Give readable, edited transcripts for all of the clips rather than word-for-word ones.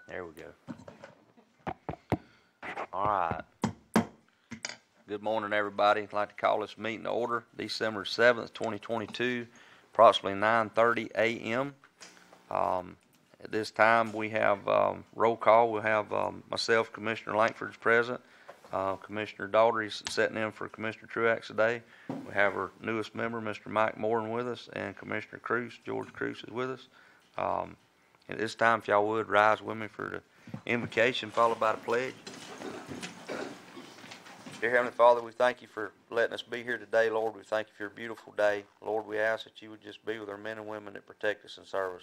There we go. All right. Good morning, everybody. I'd like to call this meeting to order, December 7th, 2022, approximately 9:30 a.m. At this time, we have roll call. We'll have myself, Commissioner Langford, is present. Commissioner Daugherty's sitting in for Commissioner Truax today. We have our newest member, Mr. Mike Moran, with us, and Commissioner Cruz, George Cruz, is with us. At this time, if y'all would, rise with me for the invocation, followed by the pledge. Dear Heavenly Father, we thank you for letting us be here today, Lord. We thank you for your beautiful day. Lord, we ask that you would just be with our men and women that protect us and serve us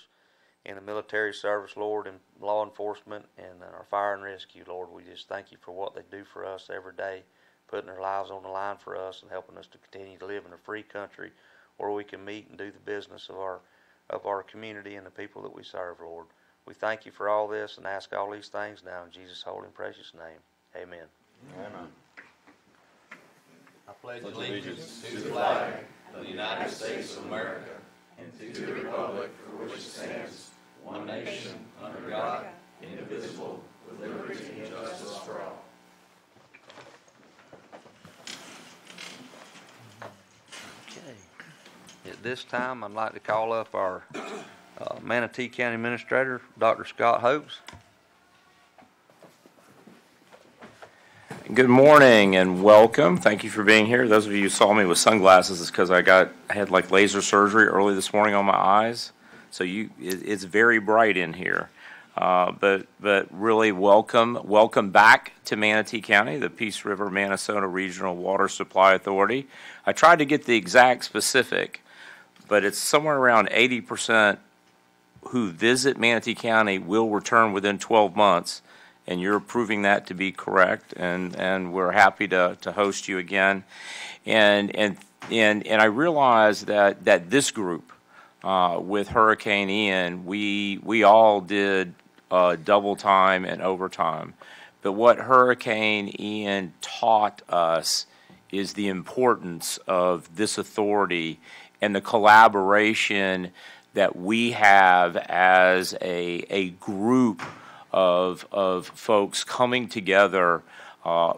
in the military service, Lord, and law enforcement and our fire and rescue, Lord. We just thank you for what they do for us every day, putting their lives on the line for us and helping us to continue to live in a free country where we can meet and do the business of our community and the people that we serve, Lord. We thank you for all this and ask all these things now in Jesus' holy and precious name. Amen. Amen. I pledge allegiance to the flag of the United States of America and to the republic for which it stands, one nation, under God, indivisible, with liberty and justice for all. Okay. At this time, I'd like to call up our Manatee County Administrator, Dr. Scott Hopes. Good morning and welcome. Thank you for being here. Those of you who saw me with sunglasses is because I had like laser surgery early this morning on my eyes. So it's very bright in here. But really welcome back to Manatee County, the Peace River Manasota Regional Water Supply Authority. I tried to get the exact specific, but it's somewhere around 80% who visit Manatee County will return within 12 months. And you're proving that to be correct, and we're happy to host you again. And I realize that this group with Hurricane Ian, we all did double time and overtime. But what Hurricane Ian taught us is the importance of this authority and the collaboration that we have as a group of folks coming together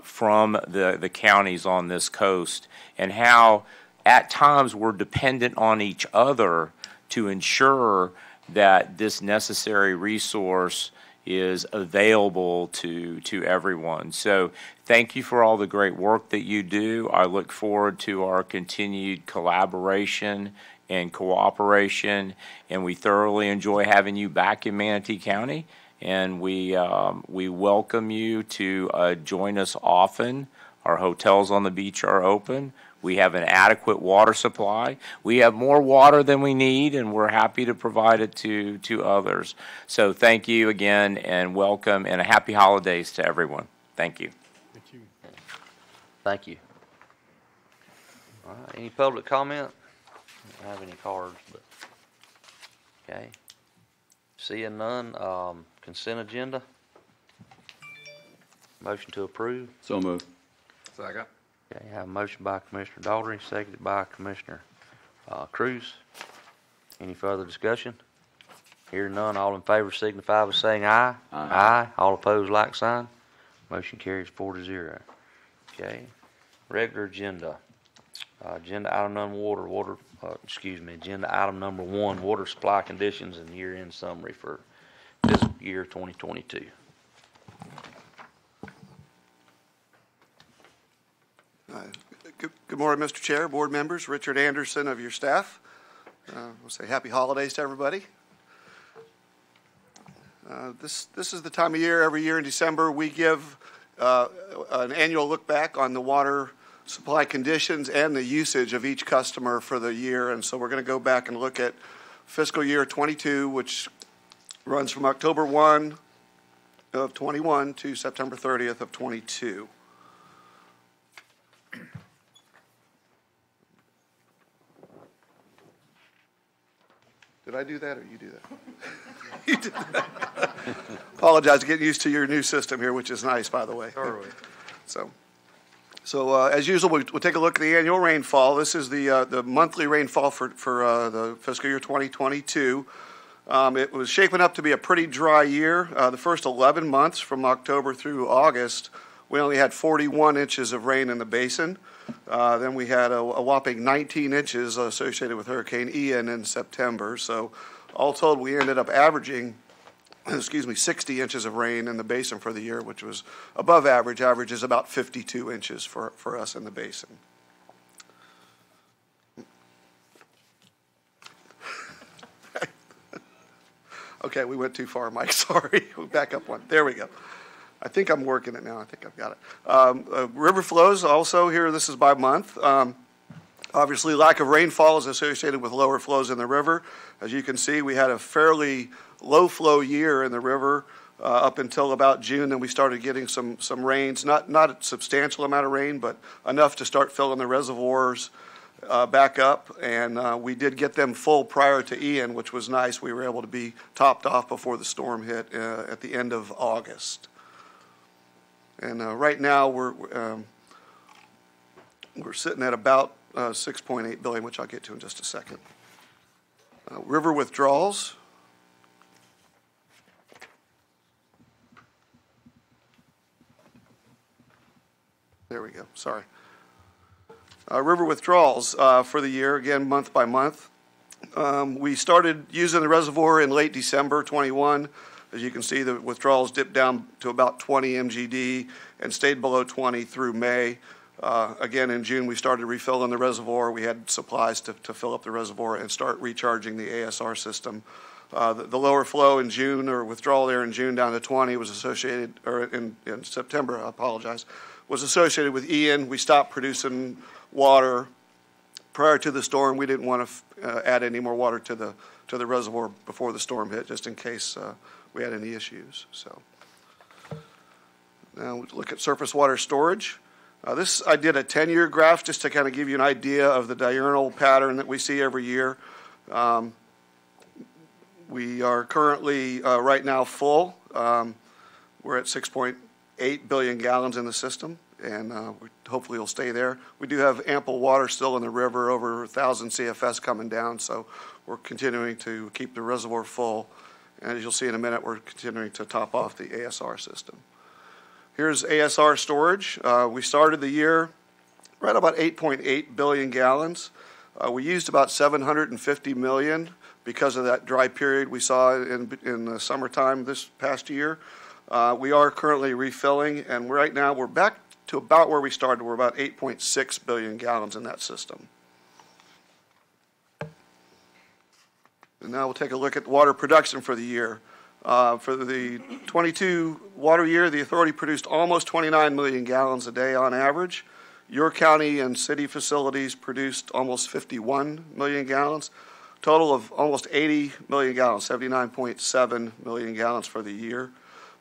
from the counties on this coast, and how at times we're dependent on each other to ensure that this necessary resource is available to everyone. So thank you for all the great work that you do. I look forward to our continued collaboration and cooperation, and we thoroughly enjoy having you back in Manatee County. And we welcome you to join us often. Our hotels on the beach are open. We have an adequate water supply. We have more water than we need, and we're happy to provide it to others. So thank you again, and welcome, and a happy holidays to everyone. Thank you. Thank you. Thank you. All right. Any public comment? I don't have any cards, but okay. Seeing none. Consent agenda. Motion to approve. So moved. Second. Okay, I have a motion by Commissioner Daugherty, seconded by Commissioner Cruz. Any further discussion? Hearing none, all in favor signify by saying aye. Aye. Aye. All opposed, like sign. Motion carries 4-0. Okay. Regular agenda. Agenda item number agenda item number 1, water supply conditions and year-end summary for fiscal year 2022. Good morning, Mr. Chair, board members, Richard Anderson of your staff. We'll say happy holidays to everybody. This is the time of year, every year in December, we give an annual look back on the water supply conditions and the usage of each customer for the year. And so we're going to go back and look at fiscal year 22, which runs from October 1 of 21 to September 30th of 22. Did I do that or you do that? You did that. Apologize, getting used to your new system here, which is nice, by the way. Totally. So as usual, we'll take a look at the annual rainfall. This is the monthly rainfall for the fiscal year 2022. It was shaping up to be a pretty dry year. The first 11 months from October through August, we only had 41 inches of rain in the basin. Then we had a whopping 19 inches associated with Hurricane Ian in September. So all told, we ended up averaging 60 inches of rain in the basin for the year, which was above average. Average is about 52 inches for us in the basin. Okay, we went too far, Mike. Sorry. Back up one. There we go. I think I'm working it now. I think I've got it. River flows also here. This is by month. Obviously, lack of rainfall is associated with lower flows in the river. As you can see, we had a fairly low flow year in the river up until about June. Then we started getting some rains, not a substantial amount of rain, but enough to start filling the reservoirs back up. And we did get them full prior to Ian, which was nice. We were able to be topped off before the storm hit at the end of August. And right now we're sitting at about 6.8 billion, which I'll get to in just a second. River withdrawals. There we go. Sorry. River withdrawals for the year, again, month by month. We started using the reservoir in late December 21. As you can see, the withdrawals dipped down to about 20 MGD and stayed below 20 through May. Again, in June, we started refilling the reservoir. We had supplies to fill up the reservoir and start recharging the ASR system. The lower flow in June, or withdrawal there in June down to 20, was associated, or in September, I apologize, was associated with Ian. We stopped producing water prior to the storm. We didn't want to add any more water to the reservoir before the storm hit, just in case we had any issues. So now we look at surface water storage. This, I did a 10-year graph just to kind of give you an idea of the diurnal pattern that we see every year. We are currently right now full. We're at 6.8 billion gallons in the system, and hopefully we'll stay there. We do have ample water still in the river, over 1,000 CFS coming down, so we're continuing to keep the reservoir full. And as you'll see in a minute, we're continuing to top off the ASR system. Here's ASR storage. We started the year right about 8.8 billion gallons. We used about 750 million because of that dry period we saw in the summertime this past year. We are currently refilling, and right now we're back to about where we started. We're about 8.6 billion gallons in that system. And now we'll take a look at water production for the year. For the 22 water year, the authority produced almost 29 million gallons a day on average. Your county and city facilities produced almost 51 million gallons. Total of almost 80 million gallons, 79.7 million gallons for the year.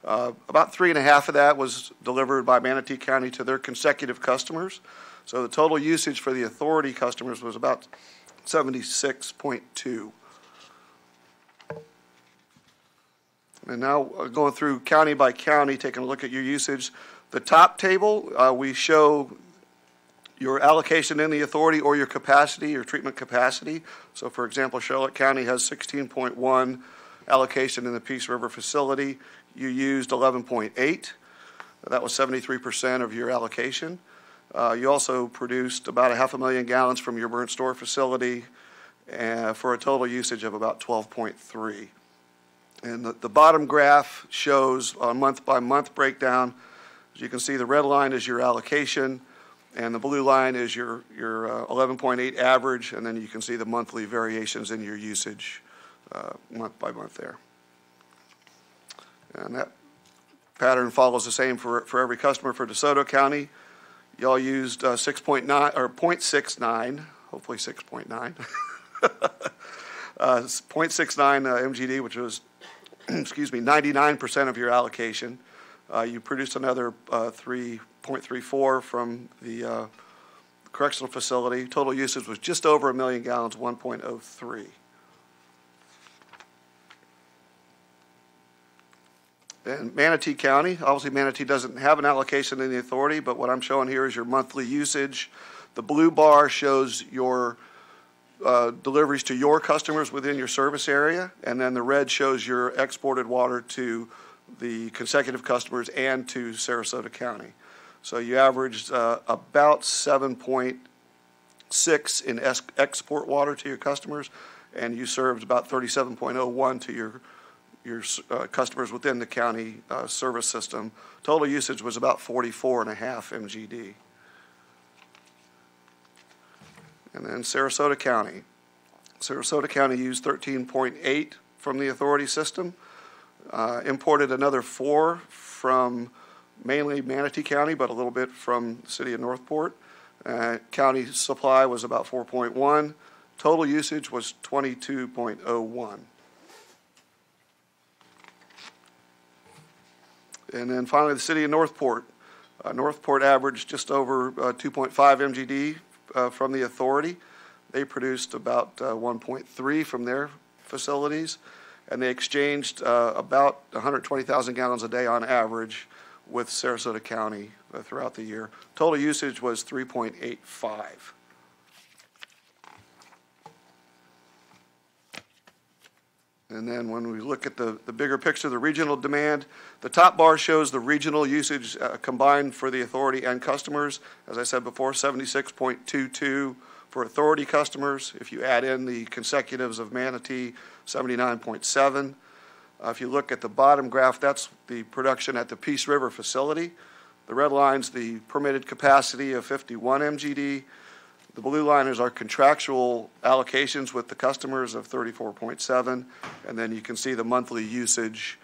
About 3.5 of that was delivered by Manatee County to their consecutive customers. So the total usage for the authority customers was about 76.2. And now going through county by county, taking a look at your usage. The top table, we show your allocation in the authority or your capacity, your treatment capacity. So for example, Charlotte County has 16.1 allocation in the Peace River facility. You used 11.8. That was 73% of your allocation. You also produced about 500,000 gallons from your burnt store facility for a total usage of about 12.3. And the bottom graph shows a month-by-month breakdown. As you can see, the red line is your allocation, and the blue line is your 11.8 average, and then you can see the monthly variations in your usage month by month there. And that pattern follows the same for every customer. For DeSoto County, y'all used 6.9 or 0.69, hopefully 6.9, 0.69 MGD, which was 99% of your allocation. You produced another 3.34 from the correctional facility. Total usage was just over 1 million gallons, 1.03. And Manatee County, obviously Manatee doesn't have an allocation in the authority, but what I'm showing here is your monthly usage. The blue bar shows your deliveries to your customers within your service area, and then the red shows your exported water to the consecutive customers and to Sarasota County. So you averaged about 7.6 in export water to your customers, and you served about 37.01 to your customers within the county service system. Total usage was about 44.5 MGD. And then Sarasota County. Sarasota County used 13.8 from the authority system, imported another 4 from mainly Manatee County, but a little bit from the city of Northport. County supply was about 4.1. Total usage was 22.01. And then finally, the city of Northport. Northport averaged just over 2.5 MGD from the authority. They produced about 1.3 from their facilities, and they exchanged about 120,000 gallons a day on average with Sarasota County throughout the year. Total usage was 3.85. And then when we look at the bigger picture, the regional demand, the top bar shows the regional usage combined for the authority and customers. As I said before, 76.22 for authority customers. If you add in the consecutives of Manatee, 79.7. If you look at the bottom graph, that's the production at the Peace River facility. The red line's the permitted capacity of 51 MGD. The blue line is our contractual allocations with the customers of 34.7, and then you can see the monthly usage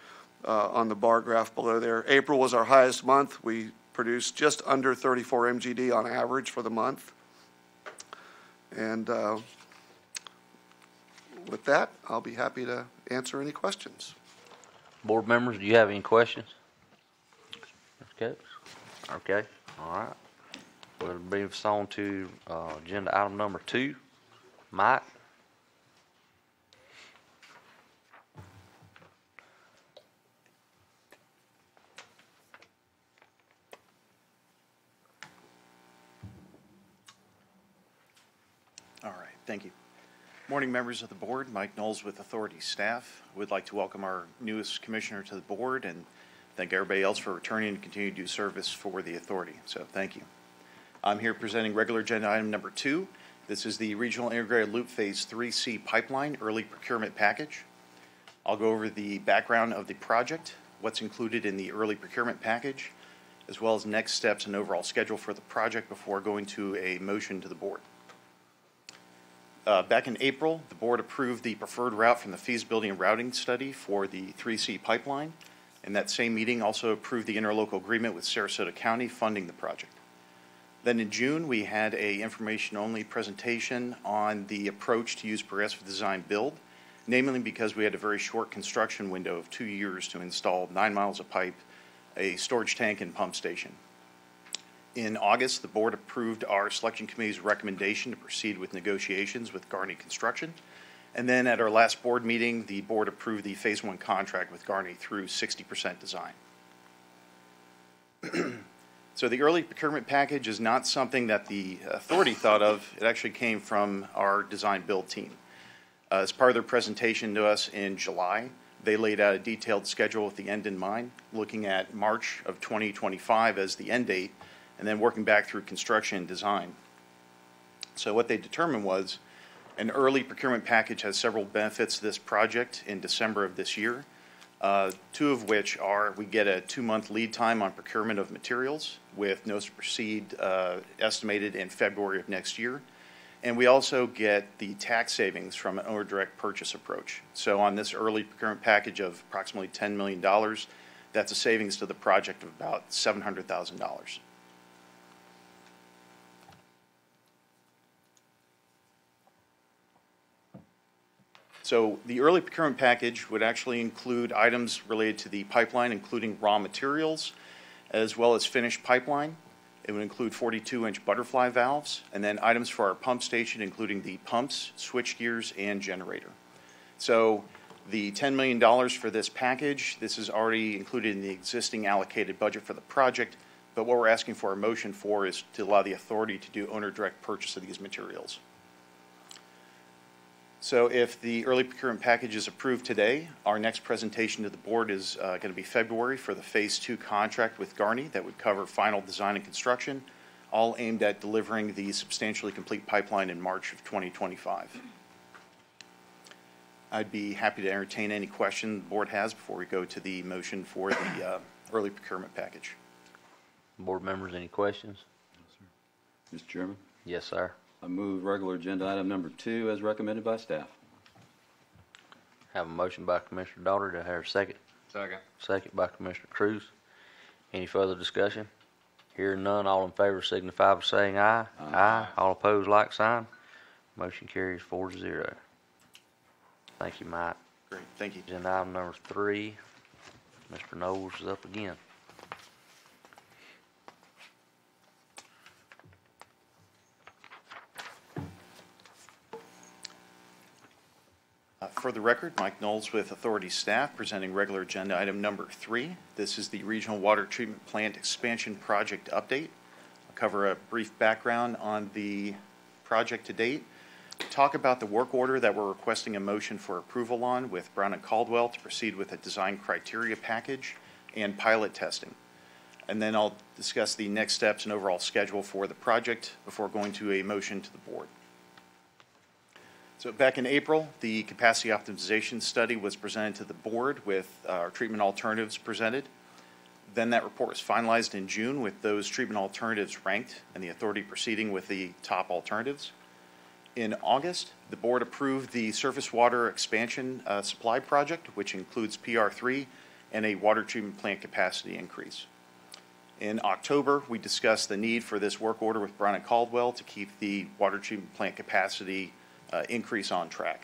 on the bar graph below there. April was our highest month. We produced just under 34 MGD on average for the month. And with that, I'll be happy to answer any questions. Board members, do you have any questions? Okay. Okay. All right. We'll move us on to agenda item number 2. Mike? All right, thank you. Morning, members of the board. Mike Knowles with Authority staff. Would like to welcome our newest commissioner to the board and thank everybody else for returning and continue to do service for the authority. So thank you. I'm here presenting regular agenda item number 2. This is the Regional Integrated Loop Phase 3C Pipeline Early Procurement Package. I'll go over the background of the project, what's included in the early procurement package, as well as next steps and overall schedule for the project before going to a motion to the board. Back in April, the board approved the preferred route from the feasibility and routing study for the 3C pipeline. And that same meeting also approved the interlocal agreement with Sarasota County funding the project. Then in June, we had a information-only presentation on the approach to use progressive design build, namely because we had a very short construction window of 2 years to install 9 miles of pipe, a storage tank, and pump station. In August, the board approved our selection committee's recommendation to proceed with negotiations with Garney Construction. And then at our last board meeting, the board approved the Phase 1 contract with Garney through 60% design. So the early procurement package is not something that the authority thought of. It actually came from our design build team. As part of their presentation to us in July, they laid out a detailed schedule with the end in mind, looking at March of 2025 as the end date, and then working back through construction and design. So what they determined was an early procurement package has several benefits to this project in December of this year, 2 of which are we get a 2-month lead time on procurement of materials with notice to proceed estimated in February of next year. And we also get the tax savings from an owner direct purchase approach. So on this early procurement package of approximately $10 million, that's a savings to the project of about $700,000. So the early procurement package would actually include items related to the pipeline, including raw materials, as well as finished pipeline. It would include 42-inch butterfly valves, and then items for our pump station, including the pumps, switch gears, and generator. So the $10 million for this package, this is already included in the existing allocated budget for the project, but what we're asking for a motion for is to allow the authority to do owner direct purchase of these materials. So if the early procurement package is approved today, our next presentation to the board is going to be February for the Phase 2 contract with Garney that would cover final design and construction, all aimed at delivering the substantially complete pipeline in March of 2025. I'd be happy to entertain any question the board has before we go to the motion for the early procurement package. Board members, any questions? Mr. Chairman, Yes, sir. I move regular agenda item number 2 as recommended by staff. Have a motion by Commissioner Daugherty. Do I hear a second? Second. Second by Commissioner Cruz. Any further discussion? Hearing none, all in favor signify by saying aye. Aye. All opposed, like sign. Motion carries 4-0. Thank you, Mike. Great, thank you. Agenda item number 3, Mr. Knowles is up again. For the record, Mike Knowles with Authority staff presenting regular agenda item number 3. This is the Regional Water Treatment Plant Expansion Project Update. I'll cover a brief background on the project to date, talk about the work order that we're requesting a motion for approval on with Brown & Caldwell to proceed with a design criteria package and pilot testing. And then I'll discuss the next steps and overall schedule for the project before going to a motion to the board. So back in April, the capacity optimization study was presented to the board with our treatment alternatives presented. Then that report was finalized in June with those treatment alternatives ranked and the authority proceeding with the top alternatives. In August, the board approved the surface water expansion supply project, which includes PR3 and a water treatment plant capacity increase. In October, we discussed the need for this work order with Brown & Caldwell to keep the water treatment plant capacity increase on track.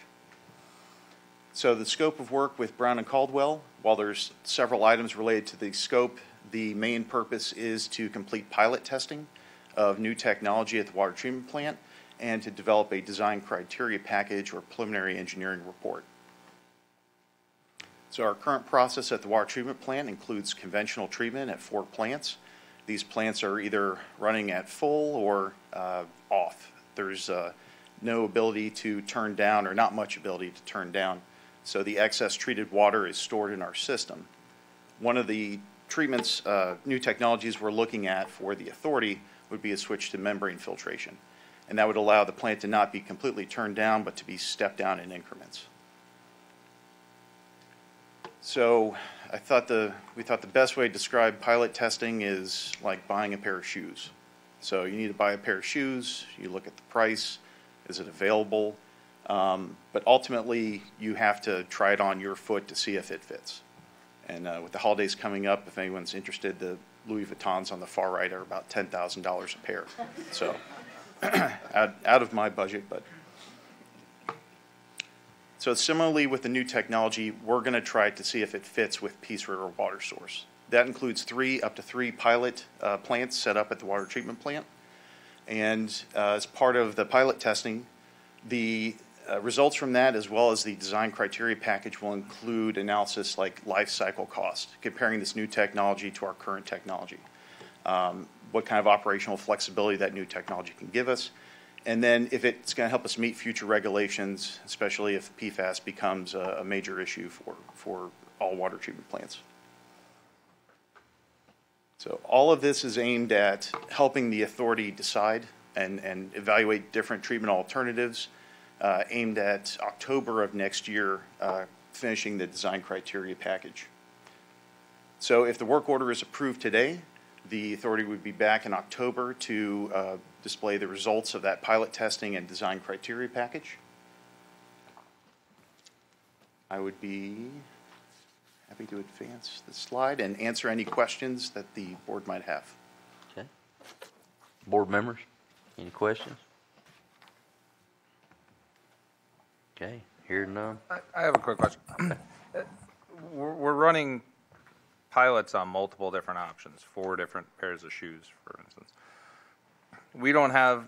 So the scope of work with Brown & Caldwell, while there's several items related to the scope, the main purpose is to complete pilot testing of new technology at the water treatment plant and to develop a design criteria package or preliminary engineering report. So our current process at the water treatment plant includes conventional treatment at 4 plants. These plants are either running at full or off. There's no ability to turn down, or not much ability to turn down. So the excess treated water is stored in our system. One of the treatments, new technologies we're looking at for the authority would be a switch to membrane filtration. And that would allow the plant to not be completely turned down, but to be stepped down in increments. So we thought the best way to describe pilot testing is like buying a pair of shoes. So you need to buy a pair of shoes, you look at the price, is it available? But ultimately, you have to try it on your foot to see if it fits. And with the holidays coming up, if anyone's interested, the Louis Vuittons on the far right are about $10,000 a pair. So out of my budget, but. So similarly with the new technology, we're going to try to see if it fits with Peace River Water Source. That includes up to three pilot plants set up at the water treatment plant. And as part of the pilot testing, the results from that, as well as the design criteria package, will include analysis like life cycle cost, comparing this new technology to our current technology, what kind of operational flexibility that new technology can give us, and then if it's going to help us meet future regulations, especially if PFAS becomes a major issue for all water treatment plants. So all of this is aimed at helping the authority decide and evaluate different treatment alternatives, aimed at October of next year, finishing the design criteria package. So if the work order is approved today, the authority would be back in October to display the results of that pilot testing and design criteria package. I would be happy to advance the slide and answer any questions that the board might have. Okay. Board members, any questions? Okay, hearing none. I have a quick question. We're running pilots on multiple different options, 4 different pairs of shoes, for instance.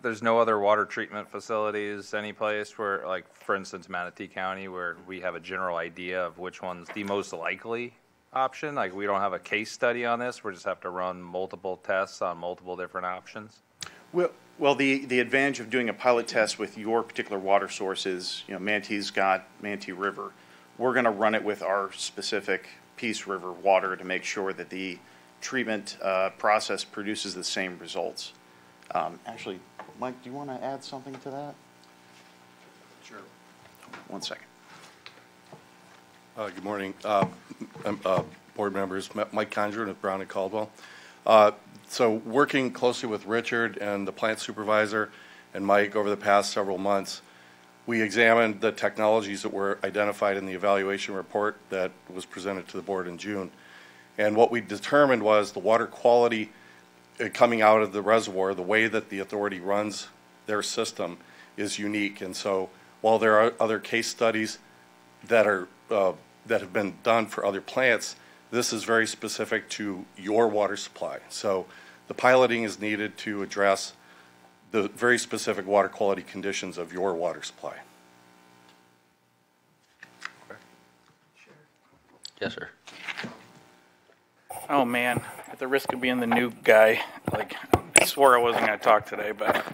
There's no other water treatment facilities any place where, like, for instance, Manatee County, where we have a general idea of which one's the most likely option? Like, we don't have a case study on this, we just have to run multiple tests on multiple different options? Well, the advantage of doing a pilot test with your particular water source is, Manatee's got Manatee River. We're going to run it with our specific Peace River water to make sure that the treatment process produces the same results. Actually, Mike, do you want to add something to that? Sure. 1 second. Good morning, board members. Mike Conjure with Brown and Caldwell. So working closely with Richard and the plant supervisor and Mike over the past several months, we examined the technologies that were identified in the evaluation report that was presented to the board in June. And what we determined was the water quality coming out of the reservoir, the way that the authority runs their system is unique. And so while there are other case studies that are that have been done for other plants, this is very specific to your water supply. So the piloting is needed to address the very specific water quality conditions of your water supply. Yes, sir. Oh man, at the risk of being the new guy, I swore I wasn't going to talk today, but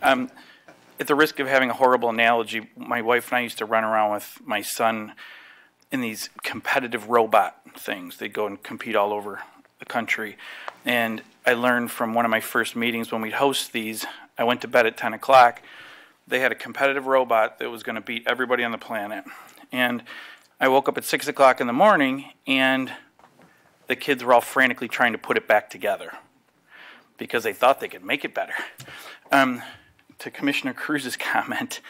at the risk of having a horrible analogy, my wife and I used to run around with my son in these competitive robot things. They'd go and compete all over the country. And I learned from one of my first meetings when we'd host these, I went to bed at 10 o'clock, they had a competitive robot that was going to beat everybody on the planet. And I woke up at 6 o'clock in the morning, and the kids were all frantically trying to put it back together because they thought they could make it better. To Commissioner Cruz's comment,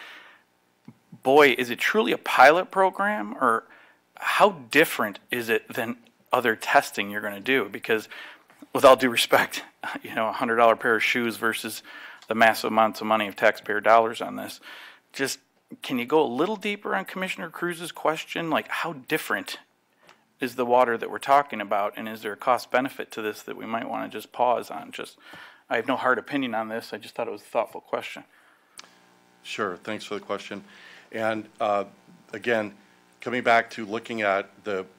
boy, is it truly a pilot program, or how different is it than other testing you're going to do? Because with all due respect, $100 pair of shoes versus the massive amounts of money of taxpayer dollars on this. Just, can you go a little deeper on Commissioner Cruz's question? Like, how different is the water that we're talking about, and is there a cost benefit to this that we might want to just pause on? I have no hard opinion on this. I just thought it was a thoughtful question. Sure, thanks for the question. And again, coming back to looking at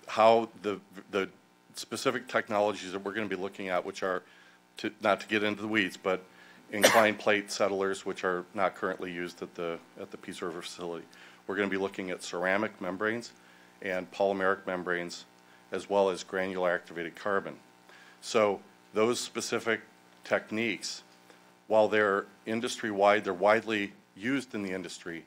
how the specific technologies that we're going to be looking at, which are, not to get into the weeds, but inclined plate settlers, which are not currently used at the Peace River facility. We're going to be looking at ceramic membranes and polymeric membranes, as well as granular activated carbon. So those specific techniques, while they're industry-wide, they're widely used in the industry,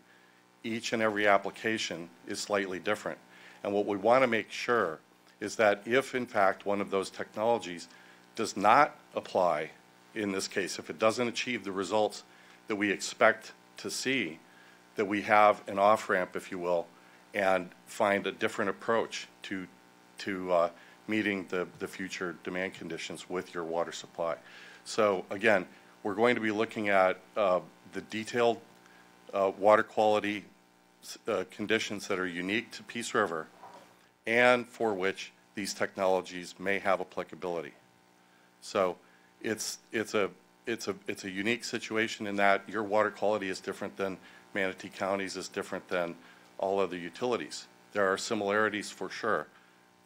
each and every application is slightly different. And what we want to make sure is that if, in fact, one of those technologies does not apply in this case, if it doesn't achieve the results that we expect to see, that we have an off-ramp, if you will, and find a different approach to meeting the future demand conditions with your water supply. So again, we're going to be looking at the detailed water quality conditions that are unique to Peace River and for which these technologies may have applicability. So it's a unique situation in that your water quality is different than Manatee County's, is different than all other utilities. There are similarities for sure,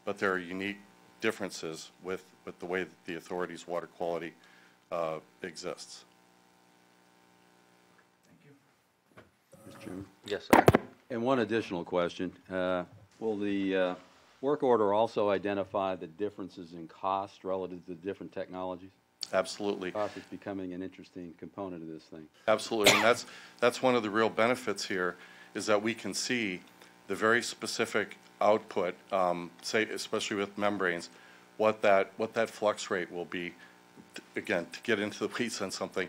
but there are unique differences with the way that the authority's water quality exists. Mr. Chairman. Yes, sir. And one additional question. Will the work order also identify the differences in cost relative to different technologies? Absolutely. Cost is becoming an interesting component of this thing. Absolutely, and that's one of the real benefits here, is that we can see the very specific output, say especially with membranes, what that flux rate will be. Again, to get into the weeds on something,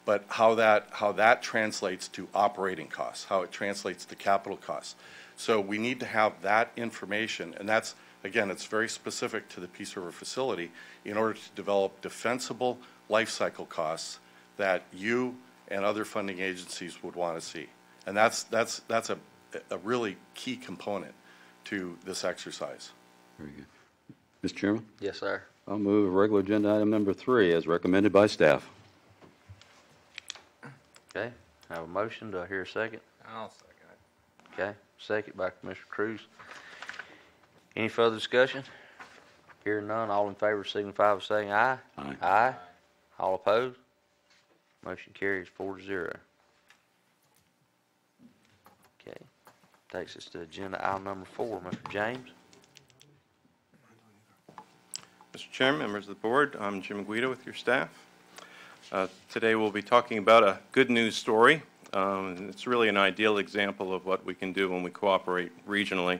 but how that translates to operating costs, how it translates to capital costs. So we need to have that information, and that's, again, it's very specific to the Peace River facility in order to develop defensible life cycle costs that you and other funding agencies would want to see. And that's a really key component to this exercise. Very good. Mr. Chairman? Yes, sir. I'll move regular agenda item number 3 as recommended by staff. Okay, I have a motion. Do I hear a second? I'll second it. Okay, second by Commissioner Cruz. Any further discussion? Hearing none, all in favor signify by saying aye. Aye. Aye. All opposed? Motion carries 4-0. Okay. Takes us to agenda item number 4. Mr. James? Mr. Chairman, members of the board, I'm Jim Guido with your staff. Today we'll be talking about a good news story. It's really an ideal example of what we can do when we cooperate regionally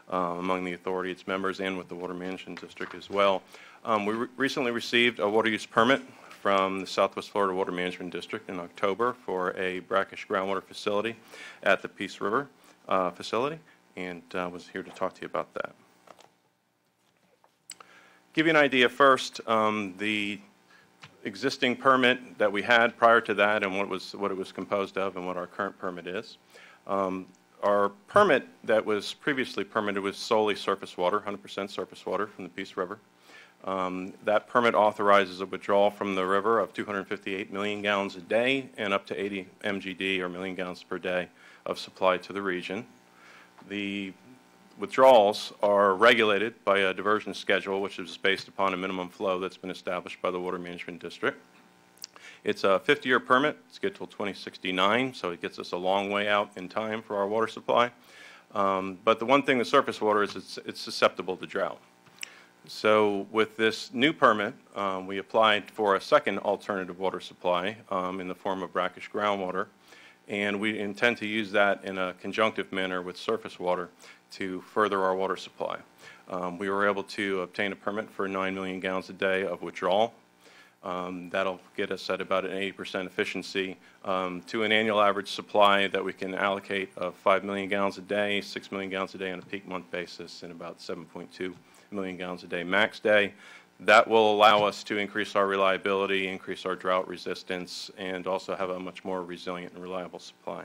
among the authority, its members, and with the Water Management District as well. We recently received a water use permit from the Southwest Florida Water Management District in October for a brackish groundwater facility at the Peace River facility, and was here to talk to you about that. Give you an idea first, the existing permit that we had prior to that and what it was composed of and what our current permit is. Our permit that was previously permitted was solely surface water, 100% surface water from the Peace River. That permit authorizes a withdrawal from the river of 258 million gallons a day and up to 80 MGD or million gallons per day of supply to the region. The withdrawals are regulated by a diversion schedule, which is based upon a minimum flow that's been established by the Water Management District. It's a 50-year permit. It's good till 2069, so it gets us a long way out in time for our water supply. But the one thing with surface water is it's susceptible to drought. So with this new permit, we applied for a second alternative water supply in the form of brackish groundwater, and we intend to use that in a conjunctive manner with surface water to further our water supply. We were able to obtain a permit for 9 million gallons a day of withdrawal. That'll get us at about an 80% efficiency to an annual average supply that we can allocate of 5 million gallons a day, 6 million gallons a day on a peak month basis, and about 7.2 million gallons a day max day. That will allow us to increase our reliability, increase our drought resistance, and also have a much more resilient and reliable supply.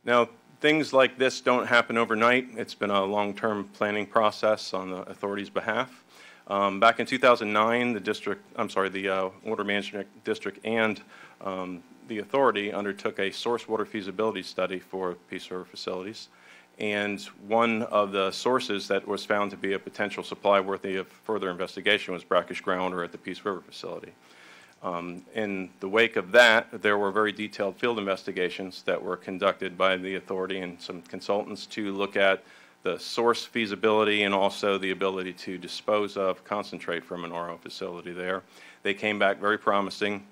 Now, things like this don't happen overnight. It's been a long-term planning process on the authority's behalf. Back in 2009, the Water Management District and the authority undertook a source water feasibility study for Peace River facilities. And one of the sources that was found to be a potential supply worthy of further investigation was brackish groundwater at the Peace River facility. In the wake of that, there were very detailed field investigations that were conducted by the authority and some consultants to look at the source feasibility and also the ability to dispose of concentrate from an RO facility there. They came back very promising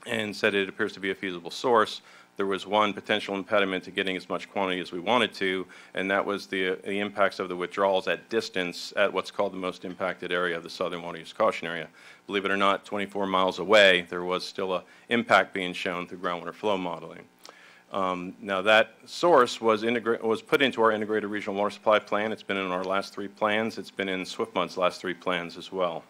and said it appears to be a feasible source. There was one potential impediment to getting as much quantity as we wanted to, and that was the impacts of the withdrawals at distance at what's called the most impacted area of the Southern Water Use Caution Area. Believe it or not, 24 miles away, there was still an impact being shown through groundwater flow modeling. Now that source was put into our integrated regional water supply plan. It's been in our last 3 plans. It's been in SwiftMud's last 3 plans as well.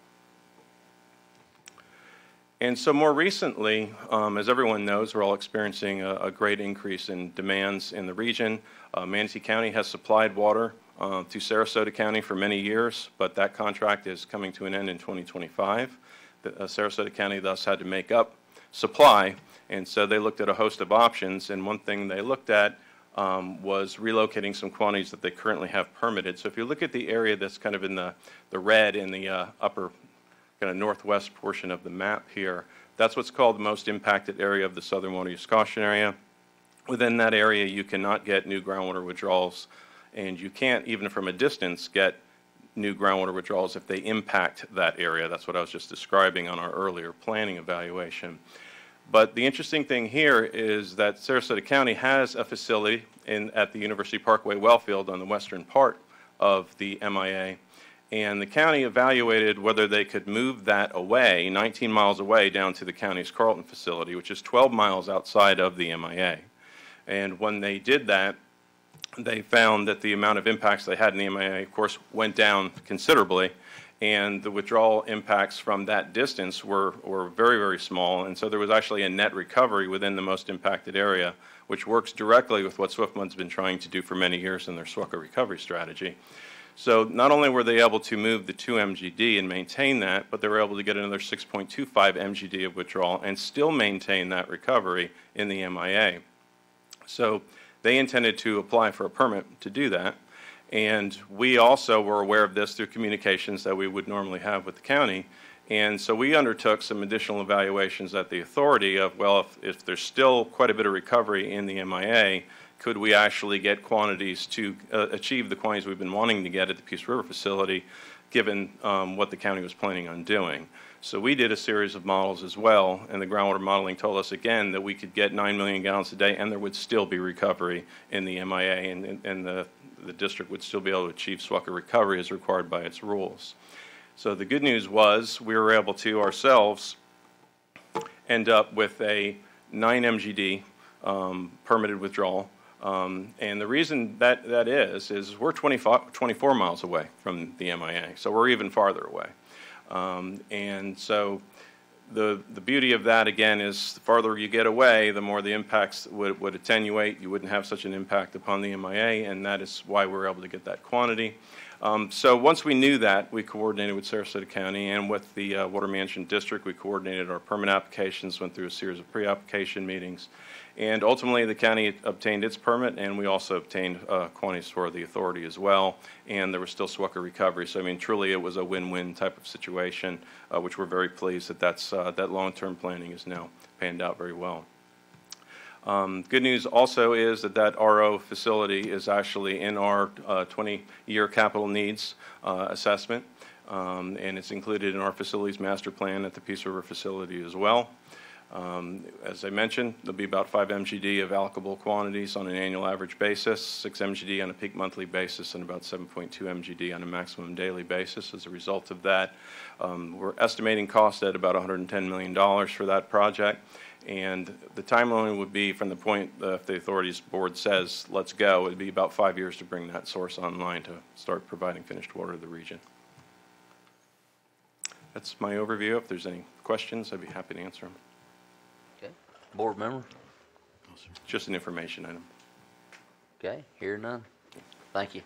And so more recently, as everyone knows, we're all experiencing a great increase in demands in the region. Manatee County has supplied water to Sarasota County for many years, but that contract is coming to an end in 2025. Sarasota County thus had to make up supply, and so they looked at a host of options, and one thing they looked at was relocating some quantities that they currently have permitted. So if you look at the area that's kind of in the red in the upper kind of northwest portion of the map here, that's what's called the most impacted area of the Southern Water Use Caution Area. Within that area, you cannot get new groundwater withdrawals, and you can't, even from a distance, get new groundwater withdrawals if they impact that area. That's what I was just describing on our earlier planning evaluation. But the interesting thing here is that Sarasota County has a facility at the University Parkway wellfield on the western part of the MIA, and the county evaluated whether they could move that away, 19 miles away, down to the county's Carlton facility, which is 12 miles outside of the MIA. And when they did that, they found that the amount of impacts they had in the MIA, of course, went down considerably, and the withdrawal impacts from that distance were very, very small, and so there was actually a net recovery within the most impacted area, which works directly with what SwiftMud's been trying to do for many years in their SWCA recovery strategy. So not only were they able to move the 2 MGD and maintain that, but they were able to get another 6.25 MGD of withdrawal and still maintain that recovery in the MIA. So they intended to apply for a permit to do that, and we also were aware of this through communications that we would normally have with the county, And so we undertook some additional evaluations at the authority of, well, if there's still quite a bit of recovery in the MIA, could we actually get quantities to achieve the quantities we've been wanting to get at the Peace River facility, given what the county was planning on doing. So we did a series of models as well, and the groundwater modeling told us again that we could get 9 million gallons a day and there would still be recovery in the MIA, and the district would still be able to achieve SWCA recovery as required by its rules. So the good news was we were able to ourselves end up with a 9 MGD permitted withdrawal. And the reason that is we're 24 miles away from the MIA, so we're even farther away. And so the beauty of that, again, is the farther you get away, the more the impacts would attenuate. You wouldn't have such an impact upon the MIA, and that is why we're able to get that quantity. So once we knew that, we coordinated with Sarasota County and with the Water Management District. We coordinated our permit applications, went through a series of pre-application meetings, and ultimately the county obtained its permit, and we also obtained quantities for the authority as well, and there was still SWCA recovery. So I mean, truly it was a win-win type of situation, which we're very pleased that that long-term planning is now panned out very well. Good news also is that RO facility is actually in our 20-year capital needs assessment, and it's included in our facilities master plan at the Peace River facility as well. As I mentioned, there'll be about 5 MGD of allocable quantities on an annual average basis, 6 MGD on a peak monthly basis, and about 7.2 MGD on a maximum daily basis. As a result of that, we're estimating cost at about $110 million for that project. And the timeline would be from the point if the authorities board says, let's go, it would be about 5 years to bring that source online to start providing finished water to the region. That's my overview. If there's any questions, I'd be happy to answer them. Okay. Board member? Just an information item. Okay, hear none. Thank you.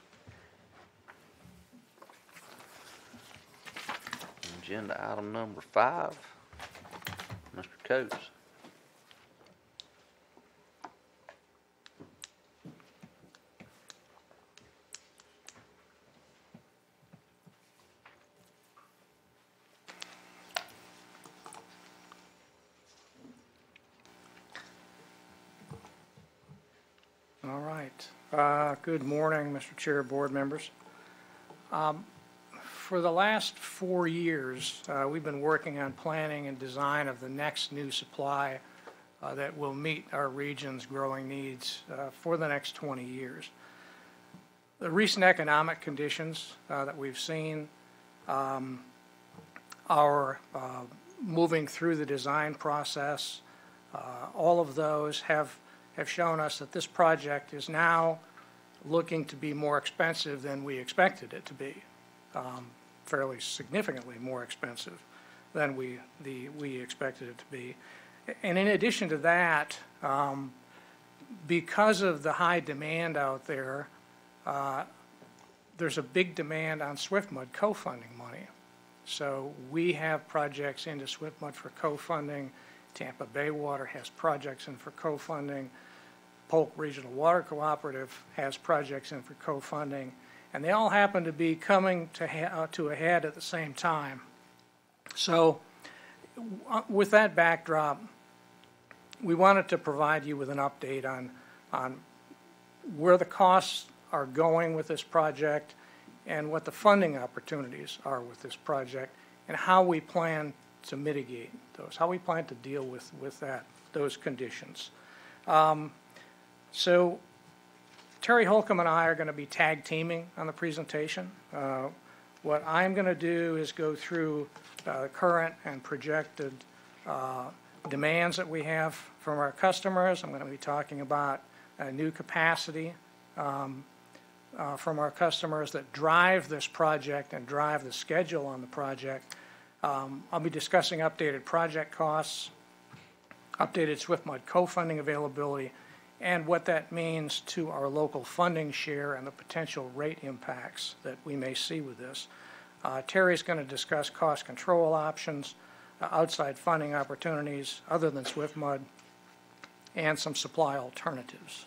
Agenda item number 5, Mr. Coates. All right. Good morning, Mr. Chair, board members. For the last 4 years, we've been working on planning and design of the next new supply that will meet our region's growing needs for the next 20 years. The recent economic conditions that we've seen are moving through the design process. All of those have shown us that this project is now looking to be more expensive than we expected it to be, fairly significantly more expensive than we expected it to be. And in addition to that, because of the high demand out there, there's a big demand on SWIFMUD co-funding money. So we have projects into SWIFMUD for co-funding. Tampa Bay Water has projects in for co-funding. Polk Regional Water Cooperative has projects in for co-funding, and they all happen to be coming to a head at the same time. So with that backdrop, we wanted to provide you with an update on where the costs are going with this project and what the funding opportunities are with this project and how we plan to mitigate those, how we plan to deal with those conditions. So Terry Holcomb and I are going to be tag teaming on the presentation. What I'm going to do is go through current and projected demands that we have from our customers. I'm going to be talking about new capacity from our customers that drive this project and drive the schedule on the project. I'll be discussing updated project costs, updated SWIFMUD co-funding availability, and what that means to our local funding share and the potential rate impacts that we may see with this. Terry's going to discuss cost control options, outside funding opportunities other than SWIFMUD, and some supply alternatives.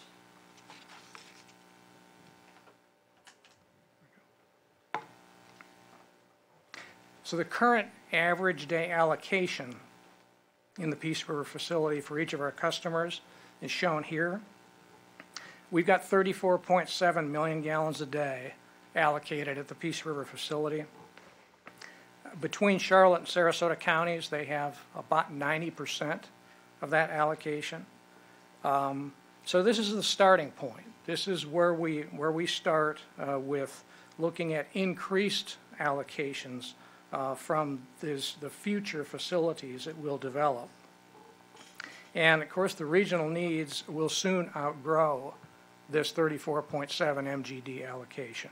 So So the current average day allocation in the Peace River facility for each of our customers is shown here. We've got 34.7 million gallons a day allocated at the Peace River facility. Between Charlotte and Sarasota counties, they have about 90% of that allocation. So this is the starting point. This is where we start with looking at increased allocations from the future facilities that we'll develop. And of course, the regional needs will soon outgrow this 34.7 MGD allocation.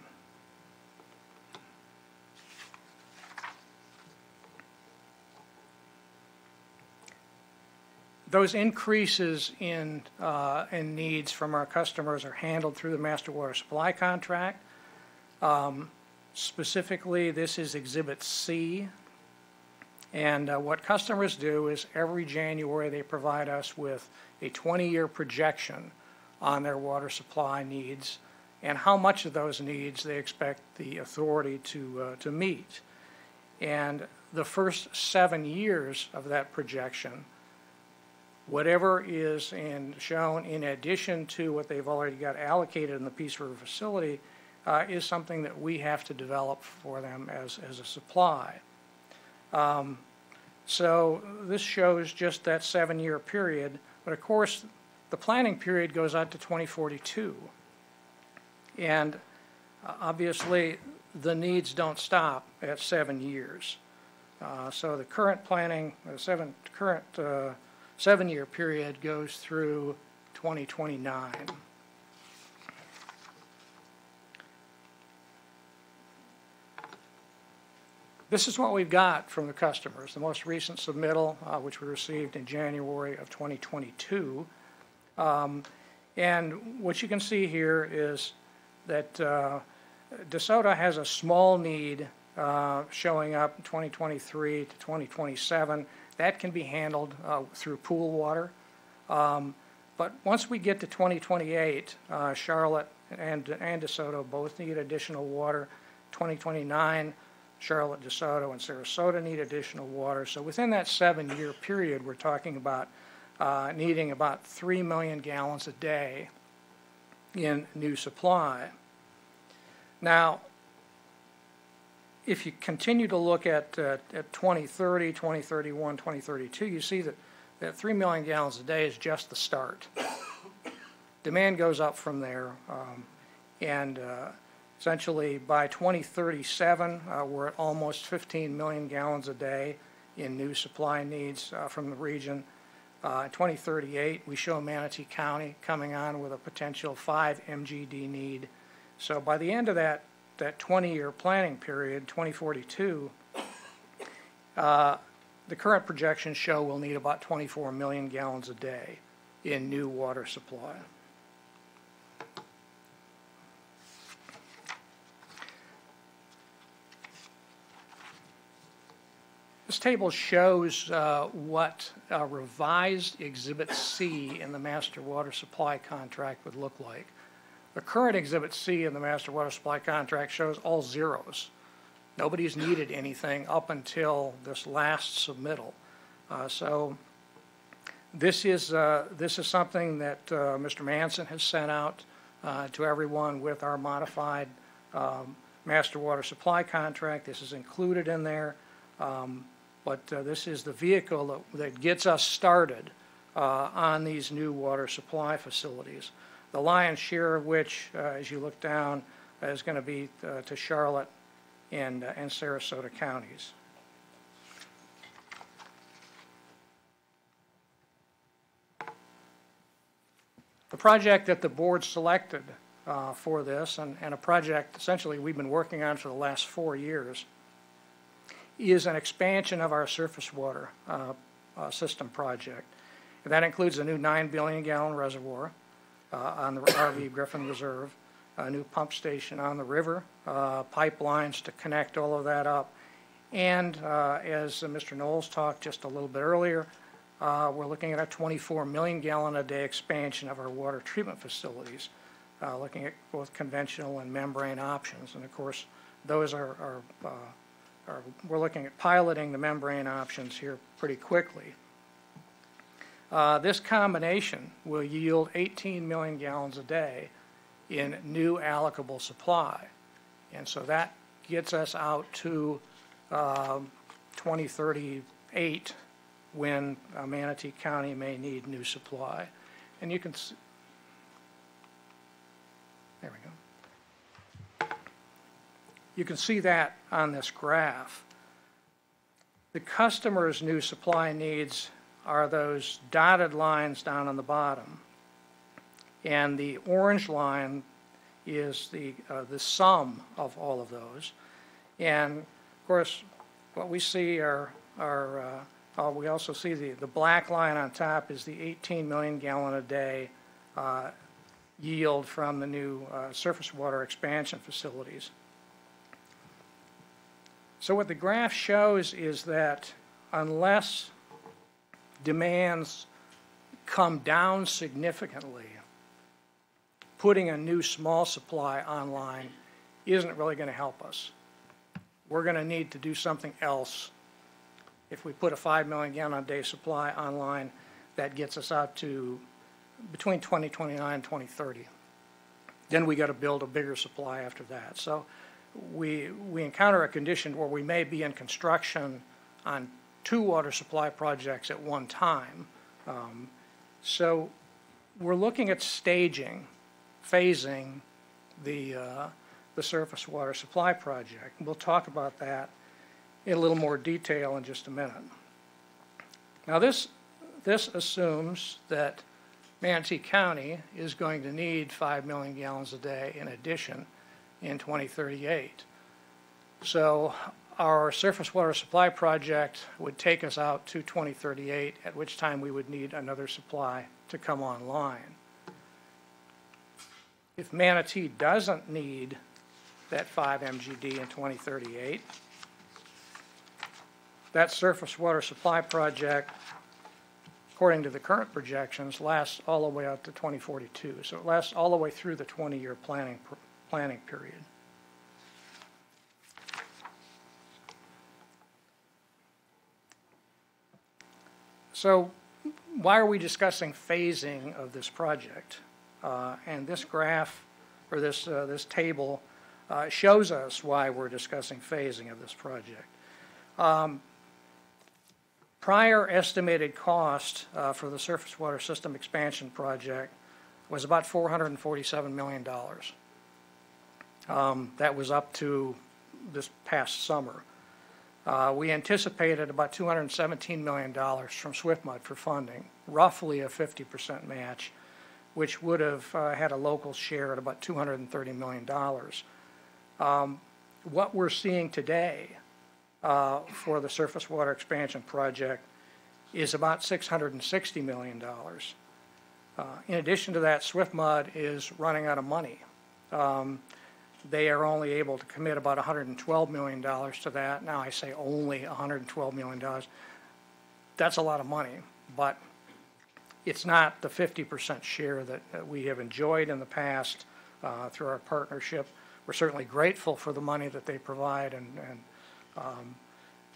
Those increases in needs from our customers are handled through the Master Water Supply Contract. Specifically, this is Exhibit C. And what customers do is every January they provide us with a 20-year projection on their water supply needs and how much of those needs they expect the authority to meet. And the first 7 years of that projection, whatever is shown in addition to what they've already got allocated in the Peace River facility is something that we have to develop for them as a supply. So this shows just that 7-year period, but of course the planning period goes out to 2042. And obviously the needs don't stop at 7 years. So the current planning, current 7-year period goes through 2029. This is what we've got from the customers. The most recent submittal, which we received in January of 2022. And what you can see here is that DeSoto has a small need showing up in 2023 to 2027. That can be handled through pool water. But once we get to 2028, Charlotte and DeSoto both need additional water. 2029, Charlotte, DeSoto, and Sarasota need additional water. So within that 7-year period, we're talking about needing about 3 million gallons a day in new supply. Now, if you continue to look at 2030, 2031, 2032, you see that 3 million gallons a day is just the start. Demand goes up from there, and essentially by 2037, we're at almost 15 million gallons a day in new supply needs from the region. In 2038, we show Manatee County coming on with a potential 5 MGD need. So by the end of that 20-year planning period, 2042, the current projections show we'll need about 24 million gallons a day in new water supply. This table shows what a revised Exhibit C in the Master Water Supply Contract would look like. The current Exhibit C in the Master Water Supply Contract shows all zeros. Nobody's needed anything up until this last submittal. So this is something that Mr. Manson has sent out to everyone with our modified Master Water Supply Contract. This is included in there. But this is the vehicle that gets us started on these new water supply facilities. The lion's share of which, as you look down, is going to be to Charlotte and Sarasota counties. The project that the board selected for this, and a project essentially we've been working on for the last 4 years, is an expansion of our surface water system project. And that includes a new 9 billion gallon reservoir on the RV Griffin Reserve, a new pump station on the river, pipelines to connect all of that up. And as Mr. Knowles talked just a little bit earlier, we're looking at a 24 million gallon a day expansion of our water treatment facilities, looking at both conventional and membrane options. And of course, those are or we're looking at piloting the membrane options here pretty quickly. This combination will yield 18 million gallons a day in new allocable supply. And so that gets us out to 2038 when Manatee County may need new supply. And you can see, there we go. You can see that on this graph. The customer's new supply needs are those dotted lines down on the bottom. And the orange line is the sum of all of those. And of course, what we see we also see the black line on top is the 18 million gallon a day yield from the new surface water expansion facilities. So what the graph shows is that unless demands come down significantly, putting a new small supply online isn't really going to help us. We're going to need to do something else. If we put a 5 million gallon a day supply online, that gets us out to between 2029 and 2030. Then we got to build a bigger supply after that. So we encounter a condition where we may be in construction on 2 water supply projects at one time. So we're looking at staging, phasing the surface water supply project. We'll talk about that in a little more detail in just a minute. Now this assumes that Manatee County is going to need 5 million gallons a day in addition in 2038. So our surface water supply project would take us out to 2038, at which time we would need another supply to come online. If Manatee doesn't need that 5 MGD in 2038, that surface water supply project, according to the current projections, lasts all the way out to 2042. So it lasts all the way through the 20-year planning period. So why are we discussing phasing of this project? And this graph, or this table, shows us why we're discussing phasing of this project. Prior estimated cost for the surface water system expansion project was about $447 million. That was up to this past summer. We anticipated about $217 million from SwiftMud for funding, roughly a 50% match, which would have had a local share at about $230 million. What we're seeing today for the surface water expansion project is about $660 million. In addition to that, SwiftMud is running out of money. They are only able to commit about $112 million to that. Now I say only $112 million. That's a lot of money, but it's not the 50% share that we have enjoyed in the past through our partnership. We're certainly grateful for the money that they provide, and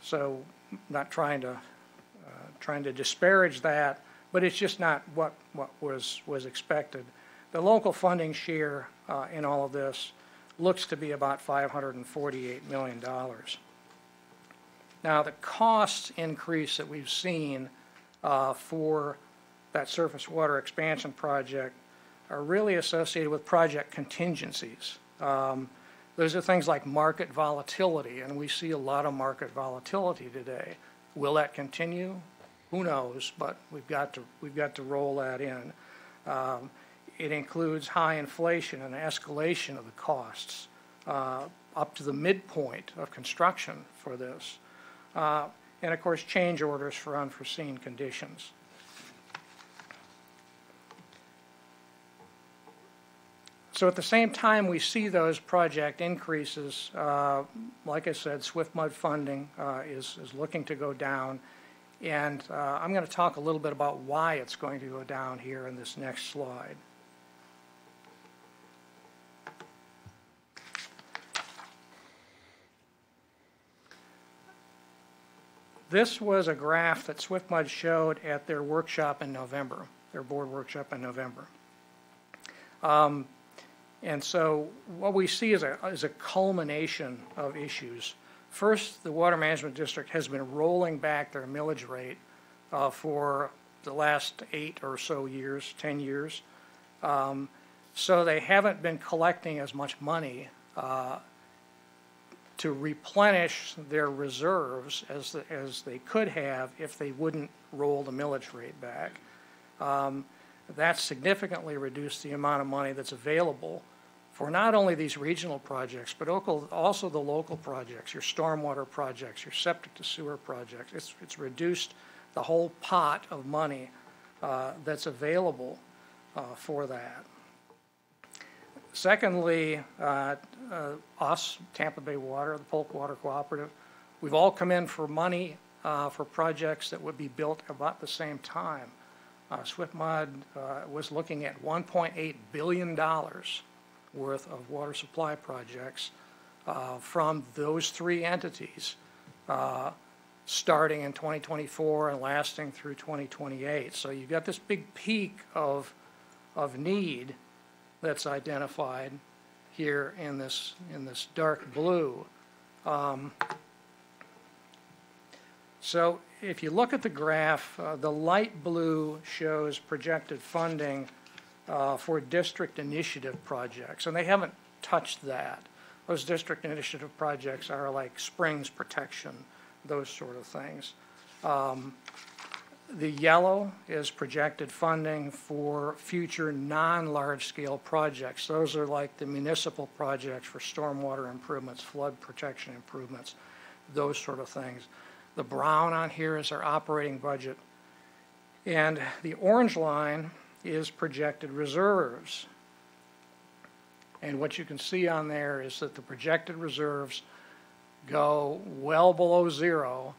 so not trying to disparage that, but it's just not what was expected. The local funding share in all of this looks to be about $548 million. Now, the cost increase that we've seen for that surface water expansion project are really associated with project contingencies. Those are things like market volatility, and we see a lot of market volatility today. Will that continue? Who knows, but we've got to roll that in. It includes high inflation and escalation of the costs up to the midpoint of construction for this. And of course, change orders for unforeseen conditions. So at the same time we see those project increases, like I said, SwiftMud funding is looking to go down. And I'm going to talk a little bit about why it's going to go down here in this next slide. This was a graph that SwiftMud showed at their workshop in November, their board workshop in November. And so what we see is a culmination of issues. First, the Water Management District has been rolling back their millage rate for the last 8 or so years, 10 years. So they haven't been collecting as much money to replenish their reserves as they could have if they wouldn't roll the millage rate back. That's significantly reduced the amount of money that's available for not only these regional projects, but also the local projects, your stormwater projects, your septic to sewer projects. It's reduced the whole pot of money that's available for that. Secondly, us, Tampa Bay Water, the Polk Water Cooperative, we've all come in for money for projects that would be built about the same time. SwiftMud was looking at $1.8 billion worth of water supply projects from those 3 entities starting in 2024 and lasting through 2028. So you've got this big peak of need that's identified here in this dark blue. So if you look at the graph, the light blue shows projected funding for district initiative projects, and they haven't touched that. Those district initiative projects are like springs protection, those sort of things. The yellow is projected funding for future non-large scale projects. Those are like the municipal projects for stormwater improvements, flood protection improvements, those sort of things. The brown on here is our operating budget. And the orange line is projected reserves. And what you can see on there is that the projected reserves go well below zero